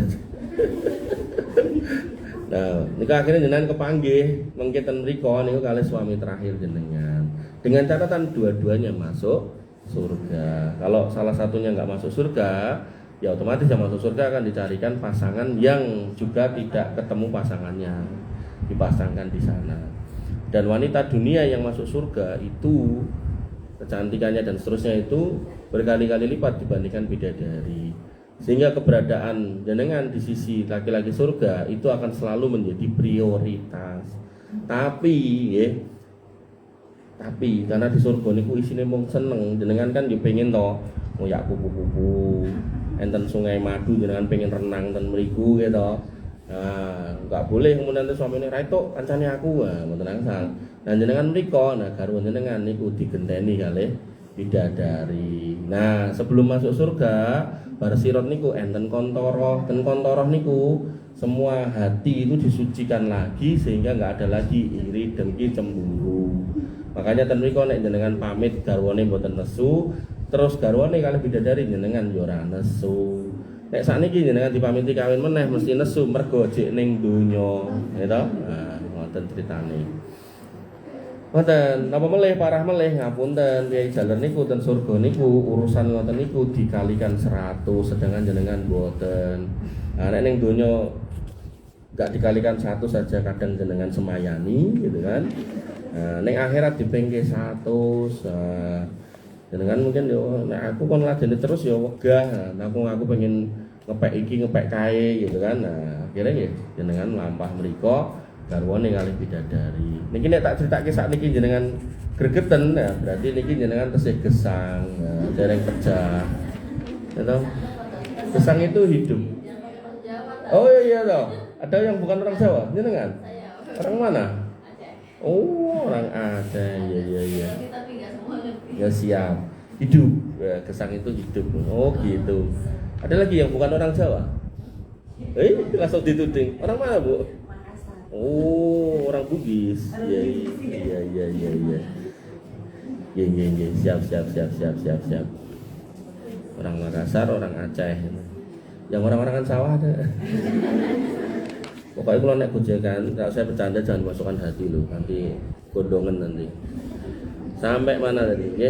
Nah, nikah akhirnya jenengan kepanggih mengke ten mriku niku kalih suami terakhir jenengan. Dengan catatan dua-duanya masuk surga. Kalau salah satunya nggak masuk surga, ya otomatis yang masuk surga akan dicarikan pasangan yang juga tidak ketemu pasangannya, dipasangkan di sana. Dan wanita dunia yang masuk surga itu kecantikannya dan seterusnya itu berkali-kali lipat dibandingkan bidadari. Sehingga keberadaan jenengan di sisi laki-laki surga itu akan selalu menjadi prioritas. Tapi karena di surga niku isine mung seneng, jenengan kan yo pengen to ngoyak kupu-kupu, enten sungai madu jenengan pengen renang ten mriku gitu. Nah, enggak boleh kemudian suamine ra entuk kancane aku, mboten angsal. Nah, jenengan mriku, nah garwa jenengan niku digenteni kalih bidadari. Nah, sebelum masuk surga, bar sirat niku enten kontoroh, ten kontoroh niku semua hati itu disucikan lagi sehingga enggak ada lagi iri, dengki, cemburu. Makanya ten mriku nek jenengan pamit garwane mboten nesu, terus garwane kalih bidadari jenengan yo ora nesu. Nek sakniki jenengan dipamiti kawin meneh mesti nesu mergo jek ning donya, ya toh? Nah, ngoten critane. Ngoten, napa melih parah melih ngapunten piye jaler niku ten surga niku urusan ngoten niku dikalikan 100 sedangkan jenengan mboten. Nah, nek ning donya enggak dikalikan 100 saja kadang jenengan semayani gitu kan. Nah, ning akhirat dipengke 100. Jenengan mungkin yo nek aku kon lajene terus yo wegah. Nah, aku pengen ngepek iki ngepek kae gitu kan. Nah, akhirnya nggih jenengan lampah mriku garwane kalih bidadari. Niki nek tak critake sakniki jenengan gregeten ya, berarti niki jenengan tesih gesang, nah, dereng pecah. Ya toh? Gesang itu hidup. Oh iya toh. Ada yang bukan orang Jawa, jenengan? Orang mana? Oh, orang Aceh. Iya. Ya siap. Hidup. Ya, gesang itu hidup. Oh, gitu. Ada lagi yang bukan orang Jawa? Langsung dituding. Orang mana, Bu? Oh, orang Bugis. Iya. Iya. Siap. Orang Makassar, orang Aceh. Yang orang-orang kan sawah ada. Pokoknya kalau naik gojekan, kalau saya bercanda jangan masukkan hati loh, nanti gondongan nanti. Sampai mana tadi? Ya?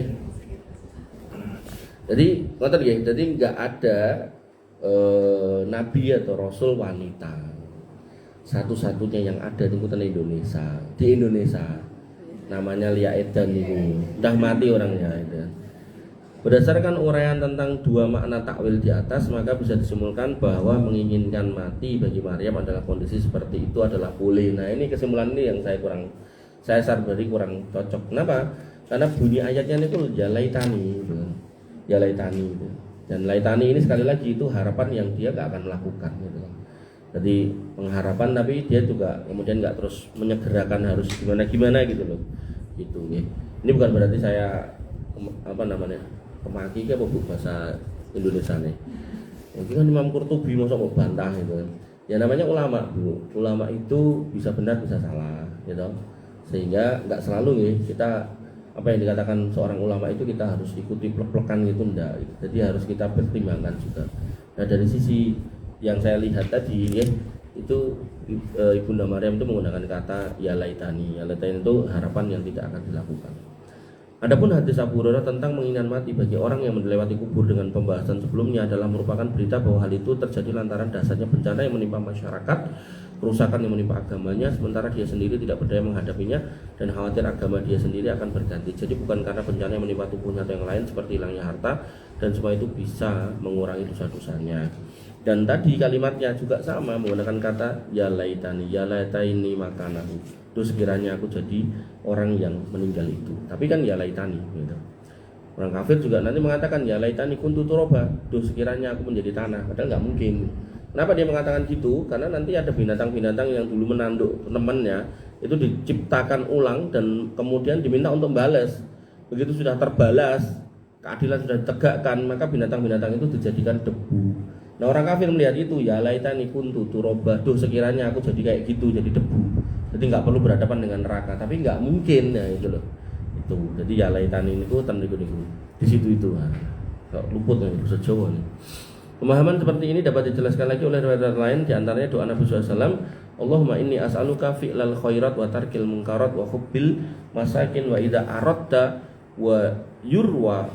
Jadi ngoten nggih, jadi nggak ada nabi atau rasul wanita. Satu-satunya yang ada di Indonesia. Di Indonesia namanya Lia Edan itu. Udah mati orangnya itu. Berdasarkan uraian tentang dua makna takwil di atas, maka bisa disimpulkan bahwa menginginkan mati bagi Maryam adalah kondisi seperti itu adalah boleh. Nah, ini kesimpulan ini yang saya sadari kurang cocok. Kenapa? Karena bunyi ayatnya itu ya laitani gitu. Ya laitani gitu. Dan laitani ini sekali lagi itu harapan yang dia gak akan melakukan gitu. Jadi pengharapan tapi dia juga kemudian gak terus menyegerakan harus gimana gitu loh. Gitu ya. Ini bukan berarti saya kemaki ke bahasa Indonesia nih. Mungkin kan Imam Qurtubi masa mau bantah gitu. Ya namanya ulama, Bu. Ulama itu bisa benar bisa salah, gitu. Sehingga nggak selalu nih kita apa yang dikatakan seorang ulama itu kita harus ikuti plek-plekan gitu enggak. Jadi harus kita pertimbangkan juga. Nah, dari sisi yang saya lihat tadi ya, itu Ibunda Maryam itu menggunakan kata ya laitani. Ya laitani itu harapan yang tidak akan dilakukan. Adapun hadis Abu Hurairah tentang menginginkan mati bagi orang yang melewati kubur dengan pembahasan sebelumnya adalah merupakan berita bahwa hal itu terjadi lantaran dasarnya bencana yang menimpa masyarakat, kerusakan yang menimpa agamanya, sementara dia sendiri tidak berdaya menghadapinya dan khawatir agama dia sendiri akan berganti. Jadi bukan karena bencana yang menimpa tubuhnya atau yang lain seperti hilangnya harta dan semua itu bisa mengurangi dosa-dosanya. Dan tadi kalimatnya juga sama menggunakan kata ya laitaini makanahu. Itu sekiranya aku jadi orang yang meninggal itu. Tapi kan ya laitani gitu. Orang kafir juga nanti mengatakan ya laitani kuntu turaba. Duh sekiranya aku menjadi tanah. Padahal nggak mungkin. Kenapa dia mengatakan gitu? Karena nanti ada binatang-binatang yang dulu menanduk temannya itu diciptakan ulang dan kemudian diminta untuk balas. Begitu sudah terbalas, keadilan sudah ditegakkan, maka binatang-binatang itu dijadikan debu. Nah orang kafir melihat itu ya laitani kuntu turaba. Duh sekiranya aku jadi kayak gitu, jadi debu. Jadi nggak perlu berhadapan dengan neraka, tapi nggak mungkin ya itu loh. Itu. Jadi ya laitani niku ten niku di situ itu. Nah, luput nih bahasa Jawa nih. Pemahaman seperti ini dapat dijelaskan lagi oleh riwayat lain, di antaranya doa Nabi SAW, Allahumma inni as'aluka fi'lal khairat wa tarkil munkarat wa hubbil masakin wa idza aradta wa yurwa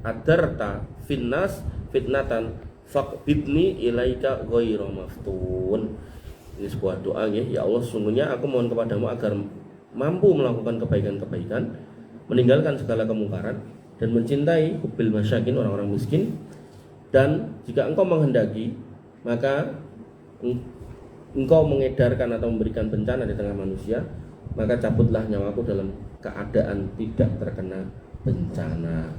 adarta finnas fitnatan faqbidni ilaika ghairu maftun. Ini sebuah doa ya Allah, sungguhnya aku mohon kepadamu agar mampu melakukan kebaikan-kebaikan, meninggalkan segala kemungkaran, dan mencintai hubbil masyakin, orang-orang miskin. Dan jika engkau menghendaki, maka engkau mengedarkan atau memberikan bencana di tengah manusia, maka cabutlah nyawaku dalam keadaan tidak terkena bencana.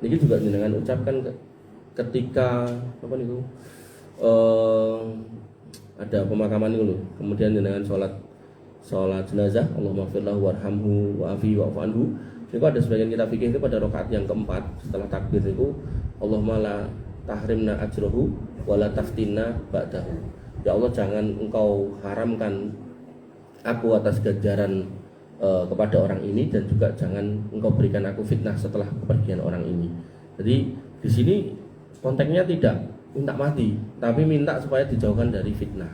Ini juga dengan ucapkan ketika apa nih ada pemakaman itu loh. Kemudian dengan sholat jenazah, Allahumma firlahu warhamhu wa'afi wa'fu anhu. Itu ada sebagian kita fikih itu pada rakaat yang keempat setelah takbir itu, Allahumma la tahrimna ajrohu wala taftinna ba'dahu. Ya Allah, jangan engkau haramkan aku atas ganjaran kepada orang ini, dan juga jangan engkau berikan aku fitnah setelah kepergian orang ini. Jadi di sini konteksnya tidak minta mati, tapi minta supaya dijauhkan dari fitnah.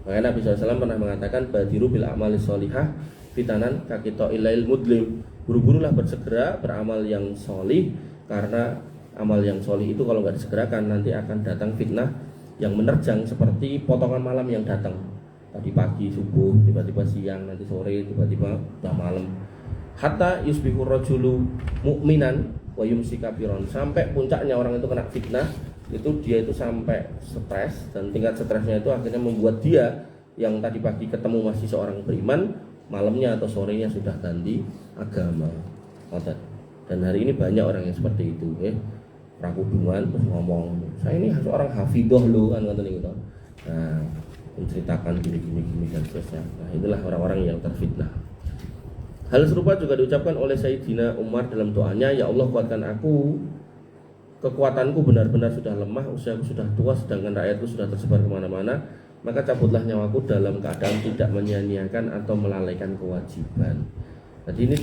Makanya Nabi SAW pernah mengatakan badiru bil a'mali sholihah fitanan kakito ilail mudlim. Buru-burulah bersegera beramal yang sholih, karena amal yang sholih itu kalau nggak disegerakan nanti akan datang fitnah yang menerjang seperti potongan malam yang datang. Tadi pagi subuh, tiba-tiba siang, nanti sore, tiba-tiba udah malam. Hatta yusbihu rajulu mu'minan wa yumsi kafiron. Sampai puncaknya orang itu kena fitnah, itu dia itu sampai stres, dan tingkat stresnya itu akhirnya membuat dia yang tadi pagi ketemu masih seorang beriman, malamnya atau sorenya sudah ganti agama. Dan hari ini banyak orang yang seperti itu, prakudungan terus ngomong, saya ini seorang hafidoh loh, kan ngoten niku. Nah, menceritakan gini dan seterusnya. Nah, itulah orang-orang yang terfitnah. Hal serupa juga diucapkan oleh Sayyidina Umar dalam doanya, ya Allah kuatkan aku, kekuatanku benar-benar sudah lemah, usiaku sudah tua, sedangkan rakyatku sudah tersebar kemana-mana, maka cabutlah nyawaku dalam keadaan tidak menyia-nyiakan atau melalaikan kewajiban. Jadi ini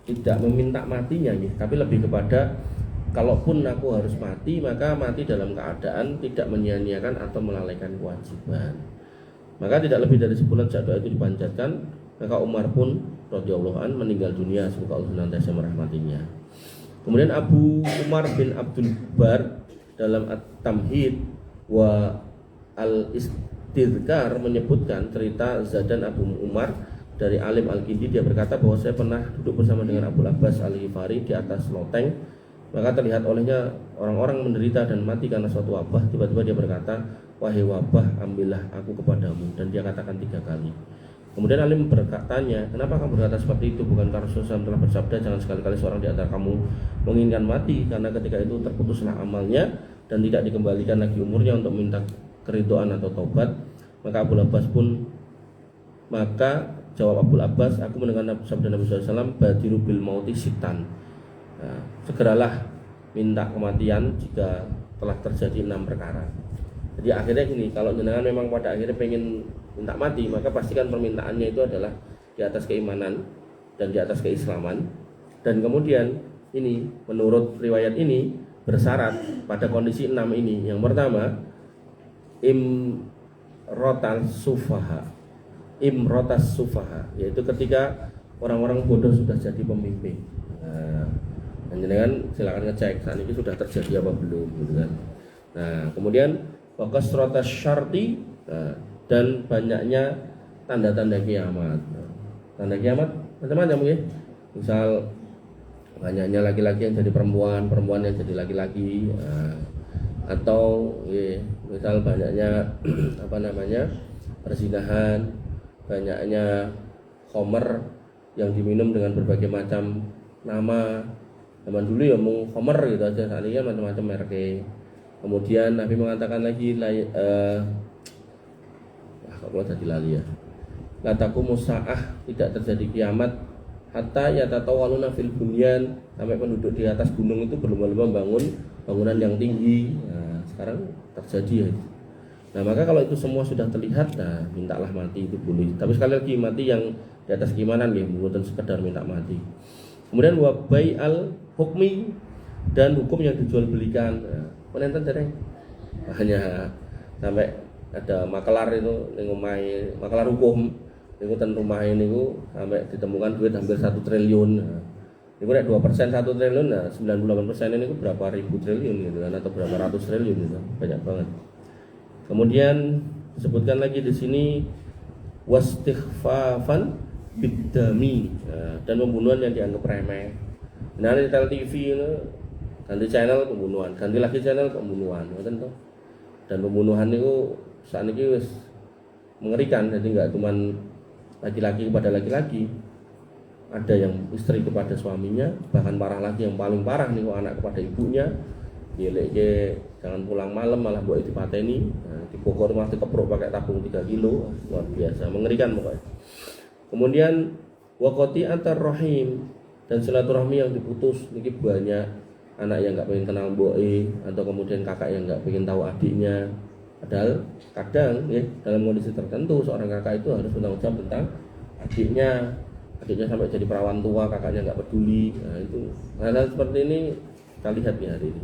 tidak meminta matinya ya, tapi lebih kepada kalaupun aku harus mati, maka mati dalam keadaan tidak menyia-nyiakan atau melalaikan kewajiban. Maka tidak lebih dari sebulan sejak doa itu dipanjatkan, maka Umar pun radhiyallahu an meninggal dunia, semoga Allah senantiasa merahmatinya. Kemudian Abu Umar bin Abdul Bar dalam At-Tamhid wa Al-Istidhkar menyebutkan cerita Zadan Abu Umar dari Alim Al-Kindi. Dia berkata bahwa saya pernah duduk bersama dengan Abu Abbas Al-Ghifari di atas loteng, maka terlihat olehnya orang-orang menderita dan mati karena suatu wabah. Tiba-tiba dia berkata, wahai wabah, ambillah aku kepadamu. Dan dia katakan 3 kali. Kemudian Alim berkatanya, kenapa kamu berkata seperti itu? Bukankah Rasulullah SAW telah bersabda, jangan sekali-kali seorang di antara kamu menginginkan mati, karena ketika itu terputuslah amalnya dan tidak dikembalikan lagi umurnya untuk minta keridhaan atau taubat. Maka jawab Abu Abbas, aku mendengar sabda Nabi SAW, badiru bil mauti sitan. Nah, segeralah minta kematian jika telah terjadi 6 perkara. Jadi akhirnya gini, kalau jenengan memang pada akhirnya pengen minta mati, maka pastikan permintaannya itu adalah di atas keimanan dan di atas keislaman. Dan kemudian ini menurut riwayat ini bersyarat pada kondisi 6 ini. Yang pertama, imrotas sufaha, yaitu ketika orang-orang bodoh sudah jadi pemimpin. Nah, jenengan silakan ngecek saat ini sudah terjadi apa belum, gitu kan. Nah, kemudian wakasrotas syarti, dan banyaknya tanda-tanda kiamat. Tanda kiamat macam-macam ya. Misal banyaknya laki-laki yang jadi perempuan, perempuan yang jadi laki-laki, atau misal banyaknya perzinahan, banyaknya khamr yang diminum dengan berbagai macam nama. Zaman dulu ya mau khamr gitu aja, saat ini kan macam-macam mereknya. Kemudian Nabi mengatakan lagi, kalau jadi lali ya, lataku musa'ah, tidak terjadi kiamat hatta yatatawaluna fil bunyan, sampai penduduk di atas gunung itu berlomba-lomba bangun bangunan yang tinggi. Nah, sekarang terjadi ya. Nah maka kalau itu semua sudah terlihat, nah mintalah mati itu boleh. Tapi sekali lagi mati yang di atas keimanan ya, bukan sekedar minta mati. Kemudian wabai al hukmi, dan hukum yang dijual belikan. Penenten dereng. Hanya sampai ada makelar itu ngomai makelar hukum niku ten rumah ini sampai ditemukan duit hampir 1 triliun. Niku nek 2% 1 triliun, nah 98% ini berapa ribu triliun gitu kan, atau berapa ratus triliun gitu. Banyak banget. Kemudian disebutkan lagi di sini wastighfafan bidami, dan pembunuhan yang dianggap remeh. Nah di TV ini ganti channel pembunuhan, ganti lagi channel pembunuhan, ngoten toh. Dan pembunuhan itu saat ini wis mengerikan, jadi nggak cuma laki-laki kepada laki-laki, ada yang istri kepada suaminya, bahkan parah lagi yang paling parah nih anak kepada ibunya. Dileke jangan pulang malam malah buat dipateni. Nah, di Bogor masih keprok pakai tabung 3 kilo, luar biasa, mengerikan pokoknya. Kemudian waqati antar rahim, dan silaturahmi yang diputus. Niki banyak anak yang nggak pengen kenal mbok atau kemudian kakak yang nggak pengen tahu adiknya. Padahal kadang ya dalam kondisi tertentu seorang kakak itu harus bertanggung jawab tentang adiknya sampai jadi perawan tua, kakaknya nggak peduli. Nah itu hal-hal seperti ini kita lihat ya hari ini.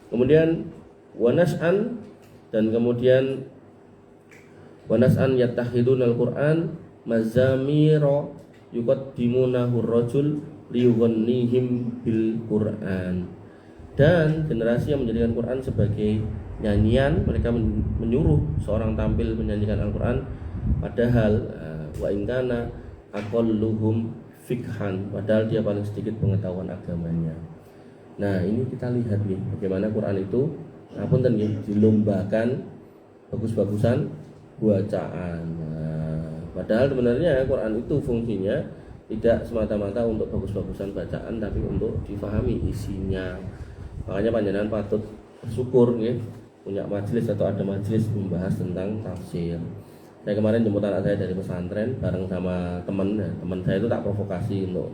Kemudian wanas'an, dan kemudian wanas'an yattahidun al-Qur'an mazamiro yuqaddimunahu rajul liyughannihim bil Qur'an. Dan generasi yang menjadikan Quran sebagai nyanyian, mereka menyuruh seorang tampil menyanyikan Al-Quran, padahal wa ingkana aqalluhum fikhan, padahal dia paling sedikit pengetahuan agamanya. Nah ini kita lihat nih bagaimana Quran itu ngapunten nggih dilombakan bagus-bagusan bacaan. Padahal sebenarnya Quran itu fungsinya tidak semata-mata untuk bagus-bagusan bacaan, tapi untuk difahami isinya. Makanya panjenengan patut bersyukur ya, punya majelis atau ada majelis membahas tentang tafsir. Saya kemarin jemput anak saya dari pesantren bareng sama teman saya itu tak provokasi untuk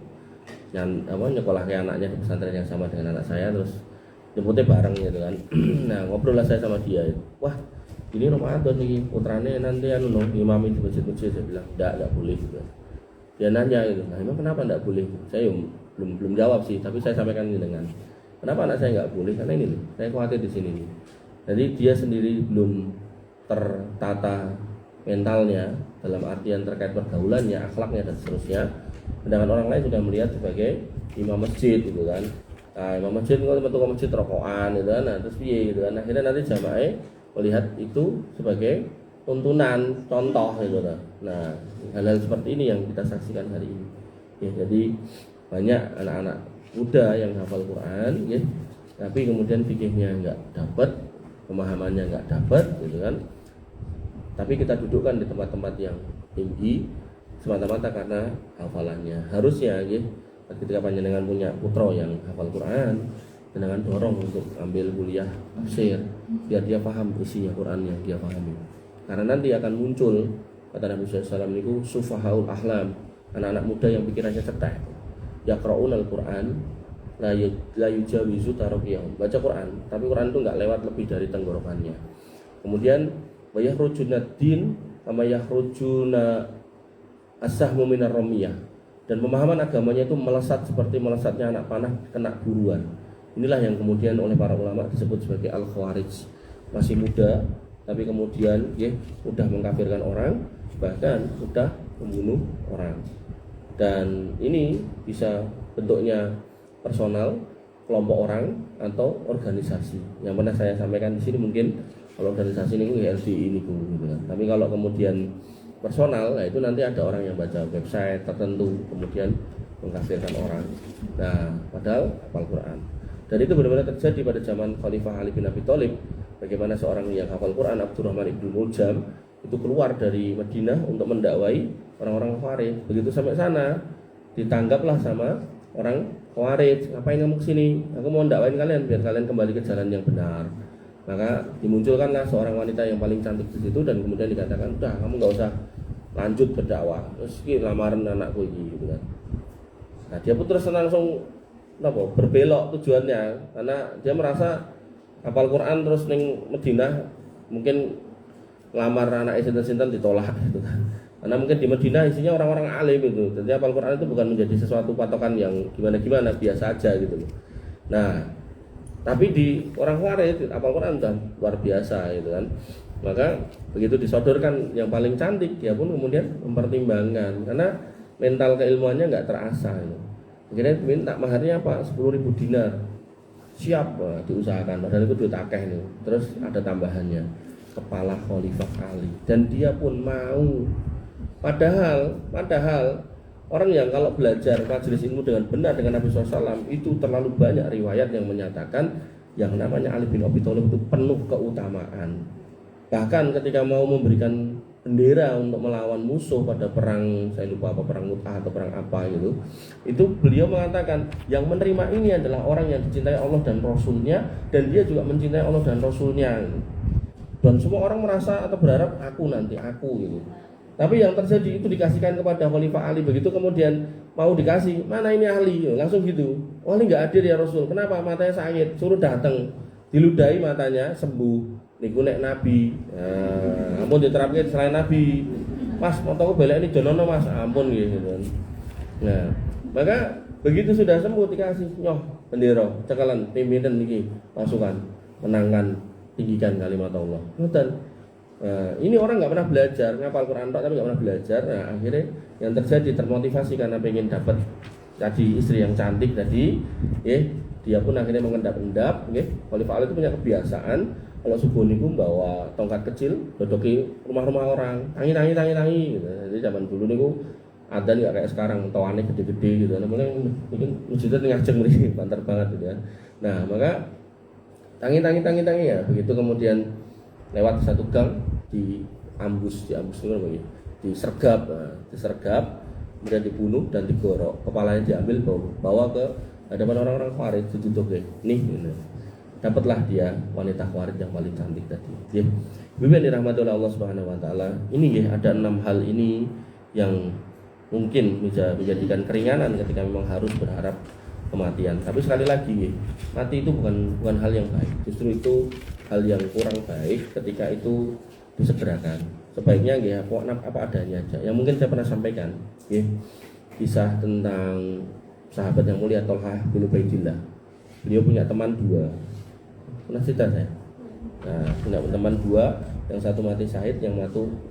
nyekolah ke anaknya di pesantren yang sama dengan anak saya, terus jemputnya bareng gitu kan. Nah ngobrol lah saya sama dia, wah ini Ramadan nih putrane nanti imami di masjid-masjid. Saya bilang enggak boleh gitu. Dia nanya gitu, nah emang kenapa enggak boleh? Saya belum jawab sih, tapi saya sampaikan ini dengan kenapa anak saya enggak boleh, karena ini nih saya khawatir di sini nih. Jadi dia sendiri belum tertata mentalnya dalam artian terkait pergaulannya, akhlaknya dan seterusnya. Sedangkan orang lain sudah melihat sebagai imam masjid gitu kan. Nah, imam masjid kalau teman-teman masjid rokokan gitu kan. Nah, terus piye gitu kan. Akhirnya nanti jamaah melihat itu sebagai tuntunan, contoh gitu kan. Nah, hal-hal seperti ini yang kita saksikan hari ini. Ya, jadi banyak anak-anak muda yang hafal Quran ya, tapi kemudian fikihnya enggak dapat, pemahamannya enggak dapat gitu kan. Tapi kita dudukkan di tempat-tempat yang tinggi semata-mata karena hafalannya. Harusnya ya, ketika panjenengan punya putra yang hafal Quran, panjenengan dorong untuk ambil kuliah tafsir biar dia paham isinya Quran yang dia pahami. Karena nanti akan muncul, kata Nabi SAW itu sufahaul ahlam, anak-anak muda yang pikirannya cetek. Yaqra'un al-Quran la yujawizu taraqiyahum. Baca Quran, tapi Quran itu enggak lewat lebih dari tenggorokannya. Kemudian wa yakhrujuna din kama yakhrujuna as-sahmu minar ramiyah, dan pemahaman agamanya itu melesat seperti melesatnya anak panah kena buruan. Inilah yang kemudian oleh para ulama disebut sebagai al-khawarij. Masih muda tapi kemudian mudah mengkafirkan orang, bahkan mudah membunuh orang. Dan ini bisa bentuknya personal, kelompok orang atau organisasi. Yang pernah saya sampaikan di sini mungkin kalau organisasi ini LDI ini gitu kan. Tapi kalau kemudian personal, nah itu nanti ada orang yang baca website tertentu kemudian mengkafirkan orang. Nah, padahal hafal Quran. Dan itu benar-benar terjadi pada zaman Khalifah Ali bin Abi Thalib. Bagaimana seorang yang hafal Quran, Abdurrahman ibnu Muljam, itu keluar dari Madinah untuk mendakwai orang-orang Khawarij. Begitu sampai sana, ditanggaplah sama orang Khawarij. Ngapain kamu kesini? Aku mau mendakwain kalian biar kalian kembali ke jalan yang benar. Maka dimunculkanlah seorang wanita yang paling cantik di situ dan kemudian dikatakan, udah kamu nggak usah lanjut berdakwah, terus lamaran anakku ini gitu kan. Nah dia pun terus langsung berbelok tujuannya, karena dia merasa hafal Quran terus ning Madinah mungkin ngelamar anak sinten-sinten ditolak gitu kan. Karena mungkin di Madinah isinya orang-orang alim itu. Jadi hafal Quran itu bukan menjadi sesuatu patokan yang gimana-gimana, biasa aja gitu loh. Nah, tapi di orang Khawarij hafal Quran sudah luar biasa gitu kan. Maka begitu disodorkan yang paling cantik, dia pun kemudian mempertimbangkan karena mental keilmuannya nggak terasa gitu. Akhirnya minta maharnya apa? 10.000 dinar. Siap, diusahakan. Padahal itu duit akeh nih. Terus ada tambahannya, kepala Khalifah Ali. Dan dia pun mau. Padahal orang yang kalau belajar majelis ilmu dengan benar dengan Nabi SAW itu terlalu banyak riwayat yang menyatakan yang namanya Ali bin Abi Thalib itu penuh keutamaan. Bahkan ketika mau memberikan bendera untuk melawan musuh pada perang, saya lupa apa, perang Mu'tah atau perang apa gitu, itu beliau mengatakan yang menerima ini adalah orang yang dicintai Allah dan Rasulnya, dan dia juga mencintai Allah dan Rasulnya. Dan semua orang merasa atau berharap aku gitu. Tapi yang terjadi itu dikasihkan kepada Khalifah Ali. Begitu kemudian mau dikasih, mana ini Ali? Langsung gitu. Oh, ini nggak hadir ya Rasul. Kenapa? Matanya sakit. Suruh datang, diludahi matanya, sembuh. Niku nek Nabi. Ampun diterapkan selain Nabi. Mas, motoku belek ini jonono Mas. Ampun gitu. Nah, maka begitu sudah sembuh dikasih nyoh bendera, cekalan pimpinan niki pasukan menangkan tinggikan kalimat Allah. Ngoten. Ini orang nggak pernah belajar ngapal Quran tapi nggak pernah belajar. Nah, akhirnya yang terjadi termotivasi karena pengen dapat tadi istri yang cantik tadi, dia pun akhirnya mengendap-endap. Khalifah Ali itu punya kebiasaan kalau subuh niku bawa tongkat kecil, dodoki rumah-rumah orang, tangi gitu. Jadi zaman dulu niku adzan nggak kayak sekarang, tawane gede-gede gitu. Namanya mungkin masjidnya ngajeng nih, banter banget gitu ya. Nah, maka tangi ya. Begitu kemudian lewat satu gang diambus itu namanya, disergap, kemudian dibunuh dan digorok, kepalanya diambil bawa ke hadapan orang-orang Khawarij ditutup nih, dapatlah dia wanita Khawarij yang paling cantik tadi. Bibi yang dirahmati oleh Allah Subhanahu Wa Taala, ini ada 6 hal ini yang mungkin bisa menjadikan keringanan ketika memang harus berharap kematian. Tapi sekali lagi, mati itu bukan hal yang baik. Justru itu hal yang kurang baik ketika itu disegerakan. Sebaiknya apa adanya aja. Yang mungkin saya pernah sampaikan, kisah tentang sahabat yang mulia Thalhah bin Ubaidillah. Beliau punya teman 2. Pernah cerita saya. Nah, punya teman 2, yang satu mati syahid, yang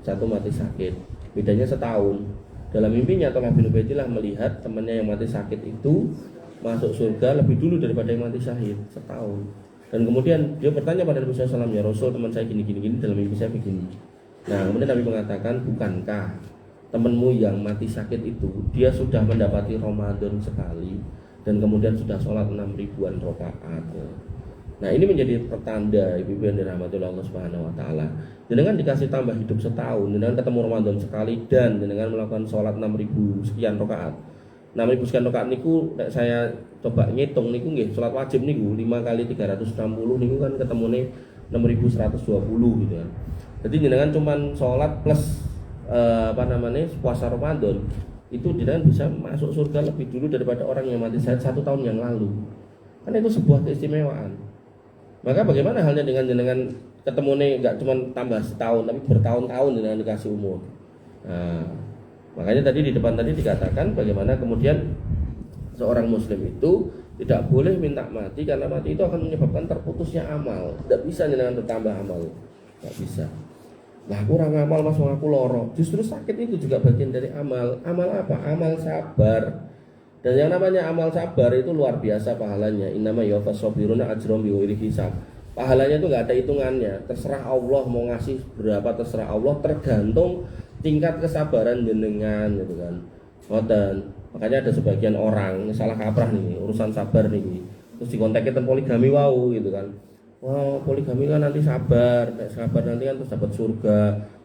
satu mati sakit. Bedanya setahun. Dalam mimpinya Thalhah bin Ubaidillah melihat temannya yang mati sakit itu masuk surga lebih dulu daripada yang mati syahid, setahun. Dan kemudian dia bertanya pada Nabi SAW, ya Rasul, teman saya gini dalam mimpi saya begini. Nah, kemudian Nabi mengatakan, bukankah temanmu yang mati sakit itu dia sudah mendapati Ramadan sekali dan kemudian sudah sholat 6.000-an rakaat. Nah, ini menjadi pertanda ibu-ibu yang dirahmati oleh Allah Subhanahu Wa Taala. Dengan dikasih tambah hidup setahun, dengan ketemu Ramadan sekali dan dengan melakukan sholat 6.000 sekian rakaat. 6.000 sekian rakaat niku saya coba ngitung niku nggih salat wajib niku 5 kali 360 niku kan ketemune 6.120 gitu kan. Jadi jenengan cuman salat plus puasa Ramadan itu jenengan bisa masuk surga lebih dulu daripada orang yang mati syahid 1 tahun yang lalu. Kan itu sebuah keistimewaan. Maka bagaimana halnya dengan jenengan ketemune enggak cuman tambah setahun tapi bertahun-tahun jenengan dikasih umur. Nah, makanya tadi di depan tadi dikatakan bagaimana kemudian seorang muslim itu tidak boleh minta mati karena mati itu akan menyebabkan terputusnya amal. Tidak bisa dengan bertambah amal, tidak bisa. Lah kurang amal mas, aku loro. Justru sakit itu juga bagian dari amal. Amal apa? Amal sabar. Dan yang namanya amal sabar itu luar biasa pahalanya. Innama yuwaffas sabiruna ajrahum bighairi hisab. Pahalanya itu nggak ada hitungannya. Terserah Allah mau ngasih berapa, terserah Allah, tergantung tingkat kesabaran jenengan gitu kan. Makanya ada sebagian orang salah kaprah nih urusan sabar nih. Terus dikontaknya tentang poligami gitu kan. Wow, poligami kan nanti sabar nanti kan terus dapat surga.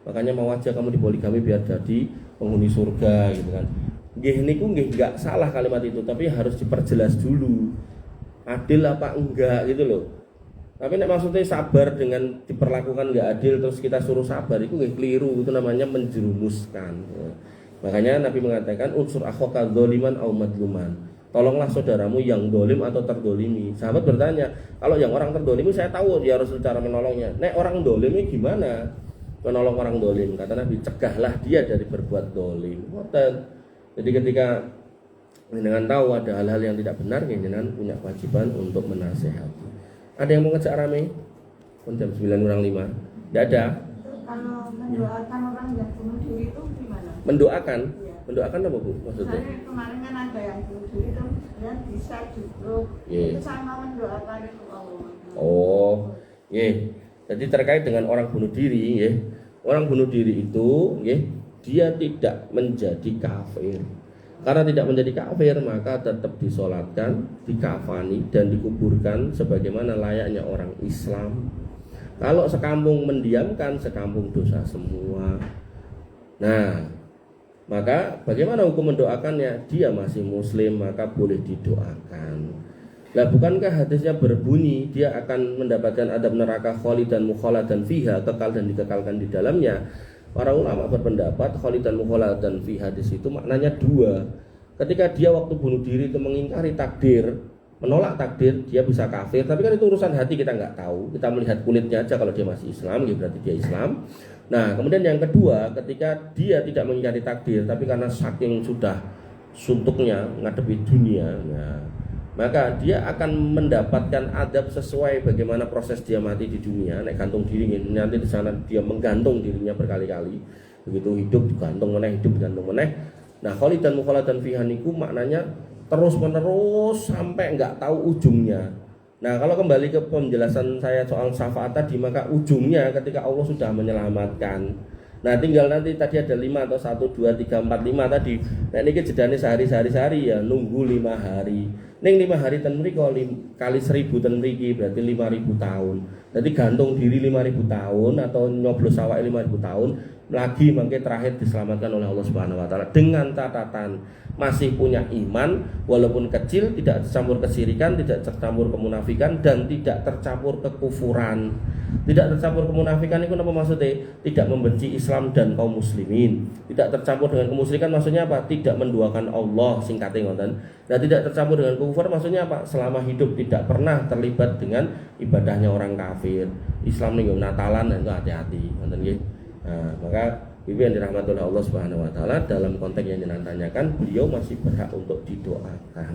Makanya mau aja kamu di poligami biar jadi penghuni surga gitu kan. Nggih niku nggih enggak salah kalimat itu, tapi harus diperjelas dulu. Adil apa enggak gitu loh. Tapi nek maksudnya sabar dengan diperlakukan nggak adil terus kita suruh sabar itu nggak keliru, itu namanya menjerumuskan. Makanya Nabi mengatakan unsur akhaka dzaliman au madluman. Tolonglah saudaramu yang dolim atau terdolimi. Sahabat bertanya, kalau yang orang terdolimi saya tahu ya Rasul cara menolongnya. Nek orang dolimi gimana? menolong orang dolim. Kata Nabi, cegahlah dia dari berbuat dolim. Jadi ketika jenengan tahu ada hal-hal yang tidak benar, jenengan punya kewajiban untuk menasehati. Ada yang mau ngejak rame? Jam 9:05. Tidak ada. Kalau mendoakan orang yang bunuh diri itu gimana? Mendoakan? Iya. Mendoakan apa Bu maksudnya? Saya kemarin kan ada yang bunuh diri itu dan bisa justru itu sama mendoakan itu Allah. Oh, jadi terkait dengan orang bunuh diri, orang bunuh diri itu, dia tidak menjadi kafir. Karena tidak menjadi kafir, maka tetap disolatkan, dikafani dan dikuburkan sebagaimana layaknya orang Islam. Kalau sekampung mendiamkan, sekampung dosa semua. Nah, maka bagaimana hukum mendoakannya? Dia masih muslim, maka boleh didoakan. Lah bukankah hadisnya berbunyi dia akan mendapatkan adab neraka khalidan mukhaladan fiha, kekal dan dikekalkan di dalamnya? Para ulama berpendapat khalidan mukhaladan fiha hadis itu maknanya dua. Ketika dia waktu bunuh diri itu mengingkari takdir, menolak takdir, dia bisa kafir. Tapi kan itu urusan hati, kita nggak tahu. Kita melihat kulitnya aja, kalau dia masih Islam, ya berarti dia Islam. Nah, kemudian yang kedua, ketika dia tidak mengingkari takdir, tapi karena saking sudah suntuknya ngadepi dunia, maka dia akan mendapatkan adab sesuai bagaimana proses dia mati di dunia. Nek gantung diri, nanti di sana dia menggantung dirinya berkali-kali. Begitu hidup digantung meneh, hidup digantung meneh. Nah, khalidan mukhaladan fiha niku maknanya terus menerus sampai nggak tahu ujungnya. Nah, kalau kembali ke penjelasan saya soal syafaat tadi, maka ujungnya ketika Allah sudah menyelamatkan. Nah, tinggal nanti tadi ada 5 atau 1, 2, 3, 4, 5 tadi. Nah, ini jedane sehari ya, nunggu 5 hari. Ning 5 hari ten mriki kali 1000 ten mriki berarti 5000 tahun. Jadi gantung diri 5000 tahun atau nyoblos awake 5000 tahun lagi mangke terakhir diselamatkan oleh Allah Subhanahu wa taala dengan catatan masih punya iman walaupun kecil, tidak tercampur kesyirikan, tidak tercampur kemunafikan dan tidak tercampur kekufuran. Tidak tercampur kemunafikan itu apa maksudnya? Tidak membenci Islam dan kaum muslimin. Tidak tercampur dengan kemusyrikan maksudnya apa? Tidak menduakan Allah, singkatnya ngoten. Nah, tidak tercampur dengan kufur maksudnya apa? Selama hidup tidak pernah terlibat dengan ibadahnya orang kafir. Islam nih Natalan itu hati-hati, ngoten nggih. Nah, maka Ibu yang dirahmati oleh Allah Subhanahu wa taala, dalam konteks yang jenengan tanyakan, beliau masih berhak untuk didoakan.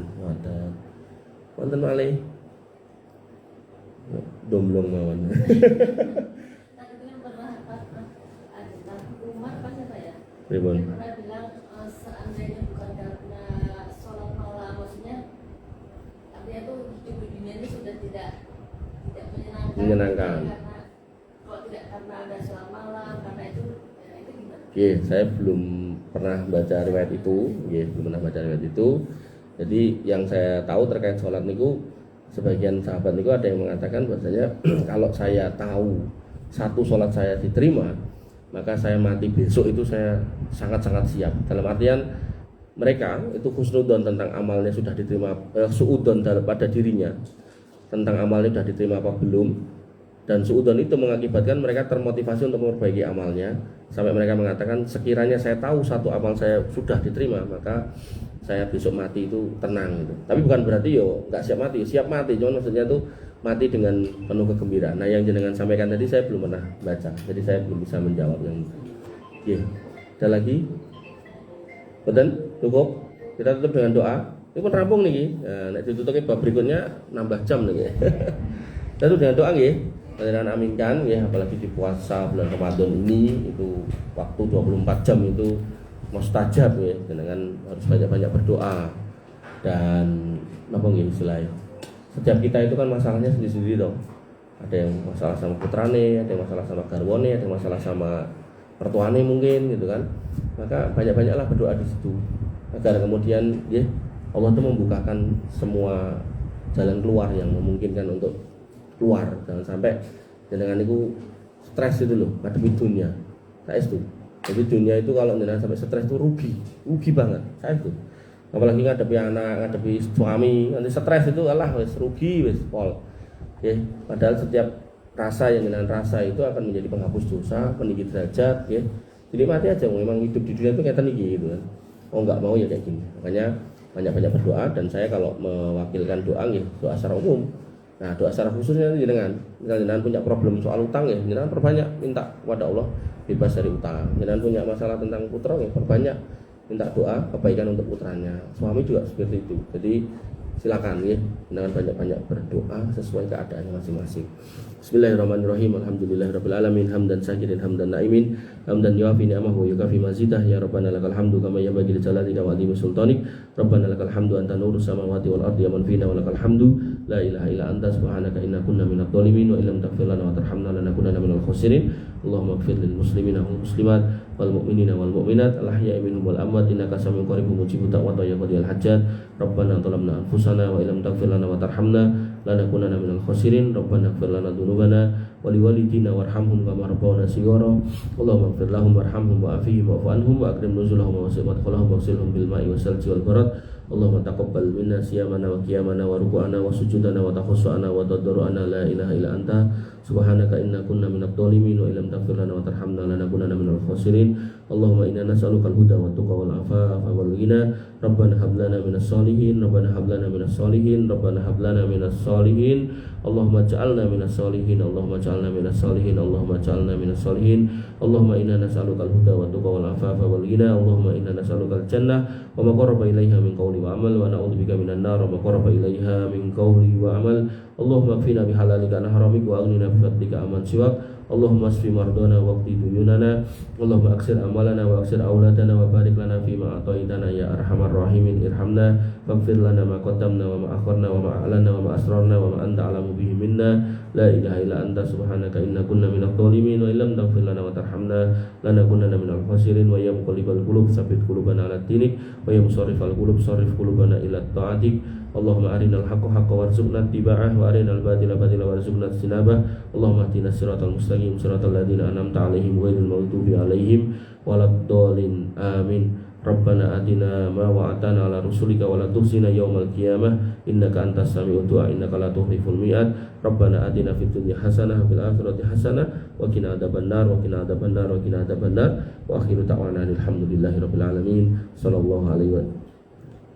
Wonten malih domblong mawon. Tapi kan pernah ada Umar pas apa ya? Ribon. Pernah bilang seandainya bukan karena sholat malam, maksudnya artinya tuh hidup di dunia ini sudah tidak menyenangkan. Karena kalau tidak karena ada sholat malam, karena itu gimana? Saya belum pernah baca riwayat itu, belum pernah baca riwayat itu. Jadi yang saya tahu terkait sholat niku, sebagian sahabat niku ada yang mengatakan bahwasanya kalau saya tahu satu sholat saya diterima, maka saya mati besok itu saya sangat-sangat siap. Dalam artian mereka itu husnudzon tentang amalnya sudah diterima, suudzon pada dirinya tentang amalnya sudah diterima apa belum. Dan suudzon itu mengakibatkan mereka termotivasi untuk memperbaiki amalnya, sampai mereka mengatakan sekiranya saya tahu satu amal saya sudah diterima, maka saya besok mati itu tenang gitu. Tapi bukan berarti nggak siap mati, siap mati, cuman maksudnya tuh mati dengan penuh kegembiraan. Nah, yang jenengan sampaikan tadi saya belum pernah baca, jadi saya belum bisa menjawab yang itu. Ada lagi? Betul? Cukup? Kita tutup dengan doa. Ini pun rampung nih. Nah, ditutupnya bab berikutnya nambah jam nih. Kita tutup dengan doa nggih. Panjenengan aminkan ya, apalagi di puasa bulan Ramadan ini itu waktu 24 jam itu mustajab ya, dengan harus banyak-banyak berdoa. Dan apa nggih istilahnya? Setiap kita itu kan masalahnya sendiri-sendiri dong. Ada yang masalah sama putrane, ada yang masalah sama garwane, ada yang masalah sama mertuane mungkin gitu kan. Maka banyak-banyaklah berdoa di situ agar kemudian ya Allah itu membukakan semua jalan keluar yang memungkinkan untuk keluar. Jangan sampai jenengan itu stres itu loh ngadepi dunia. Saya itu. Jadi dunia itu kalau jenengan sampai stres itu rugi banget. Saya itu. Apalagi ngadepi anak, ngadepi suami, nanti stres itu wis rugi wis pol. Ya, padahal setiap rasa yang jenengan rasa itu akan menjadi penghapus dosa, peninggi derajat, ya. Jadi mati aja, memang hidup di dunia itu kayak tinggi gitu kan. Oh enggak mau ya kayak gini. Makanya banyak-banyak berdoa, dan saya kalau mewakilkan doa doa secara umum. Nah, doa secara khususnya jenengan, jenengan punya problem soal utang ya, jenengan perbanyak minta kepada Allah bebas dari utang. Jenengan punya masalah tentang putra ya, perbanyak minta doa kebaikan untuk putranya. Suami juga seperti itu. Jadi silakan ya, dengan banyak-banyak berdoa sesuai keadaannya masing-masing. Bismillahirrahmanirrahim. Alhamdulillahirabbil alamin, hamdan syakirin hamdan naimin, hamdan yuafi ni'amahu wa yukafi mazidah. Ya Rabbana lakal hamdu kama yanbaghi li jalali wa azimi sultanik. Rabbana lakal hamdu anta nurus samawati wal ardi wa man fina wa lakal hamdu la ilaha illa anta subhanaka inna kunna minadh dhalimin wa illam taghfir lana wa tarhamna lanakunanna minal khasirin. Allahumma ighfir lil muslimina wal muslimat wal mu'minina wal mu'minat al ahya'i minhum wal amwat innaka samiun qaribun mujibud da'wati ya qadiyal hajat. Rabbana zalamna anfusana wa illam taghfir lana wa tarhamna lanakunanna minal khasirin. Rabbana ighfir lana dzunubana wa liwalidina warhamhum kama rabbawna shighara. Allahumma ighfir lahum warhamhum wa afihim wa'fu anhum wa akrim nuzulahum wa wasi' madkhalahum waghsilhum bil ma'i wasalji wal barad. Allahumma taqabbal minna siyamana wa qiyamana wa ruku'ana wa sujudana wa takhussu'ana wa tadarru'ana la ilaha illa anta subhanaka inna kunna minadh dhalimin wa illam taghfir lana wa tarhamna lanakunanna minal khasirin. Allahumma inna nas'aluka al-huda wat tuqa wal afafa wal ghina. Rabbana hab lana minas solihin, Rabbana hab lana minas solihin, Rabbana hab lana minas solihin. Allahumma ij'alna minas solihin, Allahumma ij'alna minas solihin, Allahumma ij'alna minas solihin. Allahumma inna nas'aluka al-huda wat tuqa wal afafa wal ghina. Allahumma inna nas'aluka al-jannah wa ma qarraba ilaiha min qawli wa amal wa na'udzubika minan nar wa ma qarraba ilaiha min qawli wa amal. Allahumma kfina bihalalika an haramik wa aghnina bi fadlika amman siwak. Allahumma asfi mardana wa qdi duyunana. Allahumma aksir amalana wa aksir auladana wa barik lana fima ataitana ya arhamar rahimin. Irhamna faghfir lana ma qaddamna wa ma akharna wa ma a'lanna wa ma asrarna wa ma anta alamu bihi minna. La ilaha illa anta subhanaka inna kunna minadh dhalimin wa illam taghfir lana wa tarhamna lanakunanna minal khasirin. Wa ya muqallibal qulub tsabbit qulubana ala dinik wa ya musarrifal qulub sarrif qulubana ila ta'atik. Allahumma arinal haqqa haqqan warzuqna ittiba'ah wa arinal batila batila warzuqna ijtinabah. Allahumma ihdinas siratal mustaqim siratal ladzina an'amta 'alaihim ghairil maghdubi 'alaihim waladdallin. Amin. Rabbana atina ma wa'atana ala rusulika wa la tukhzina yaumal qiyamah innaka antas sami'ud du'a innaka la tukhliful mi'ad. Rabbana atina fid dunya hasanah wa fil akhirati hasanah wa qina adzabannar wa qina adzabannar wa qina adzabannar. Wa akhiru da'wana alhamdulillahirabbil alamin. Sallallahu alaihi wa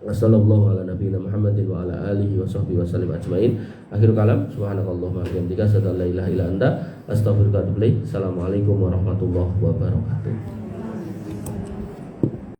sallallahu ala nabiyina Muhammadin wa ala alihi wa sahbihi wa sallim ajmain. Akhirul kalam subhanakallahumma wa bihamdika asyhadu an la ilaha illa anta astaghfiruka wa atubu ilaik. Assalamualaikum warahmatullahi wabarakatuh.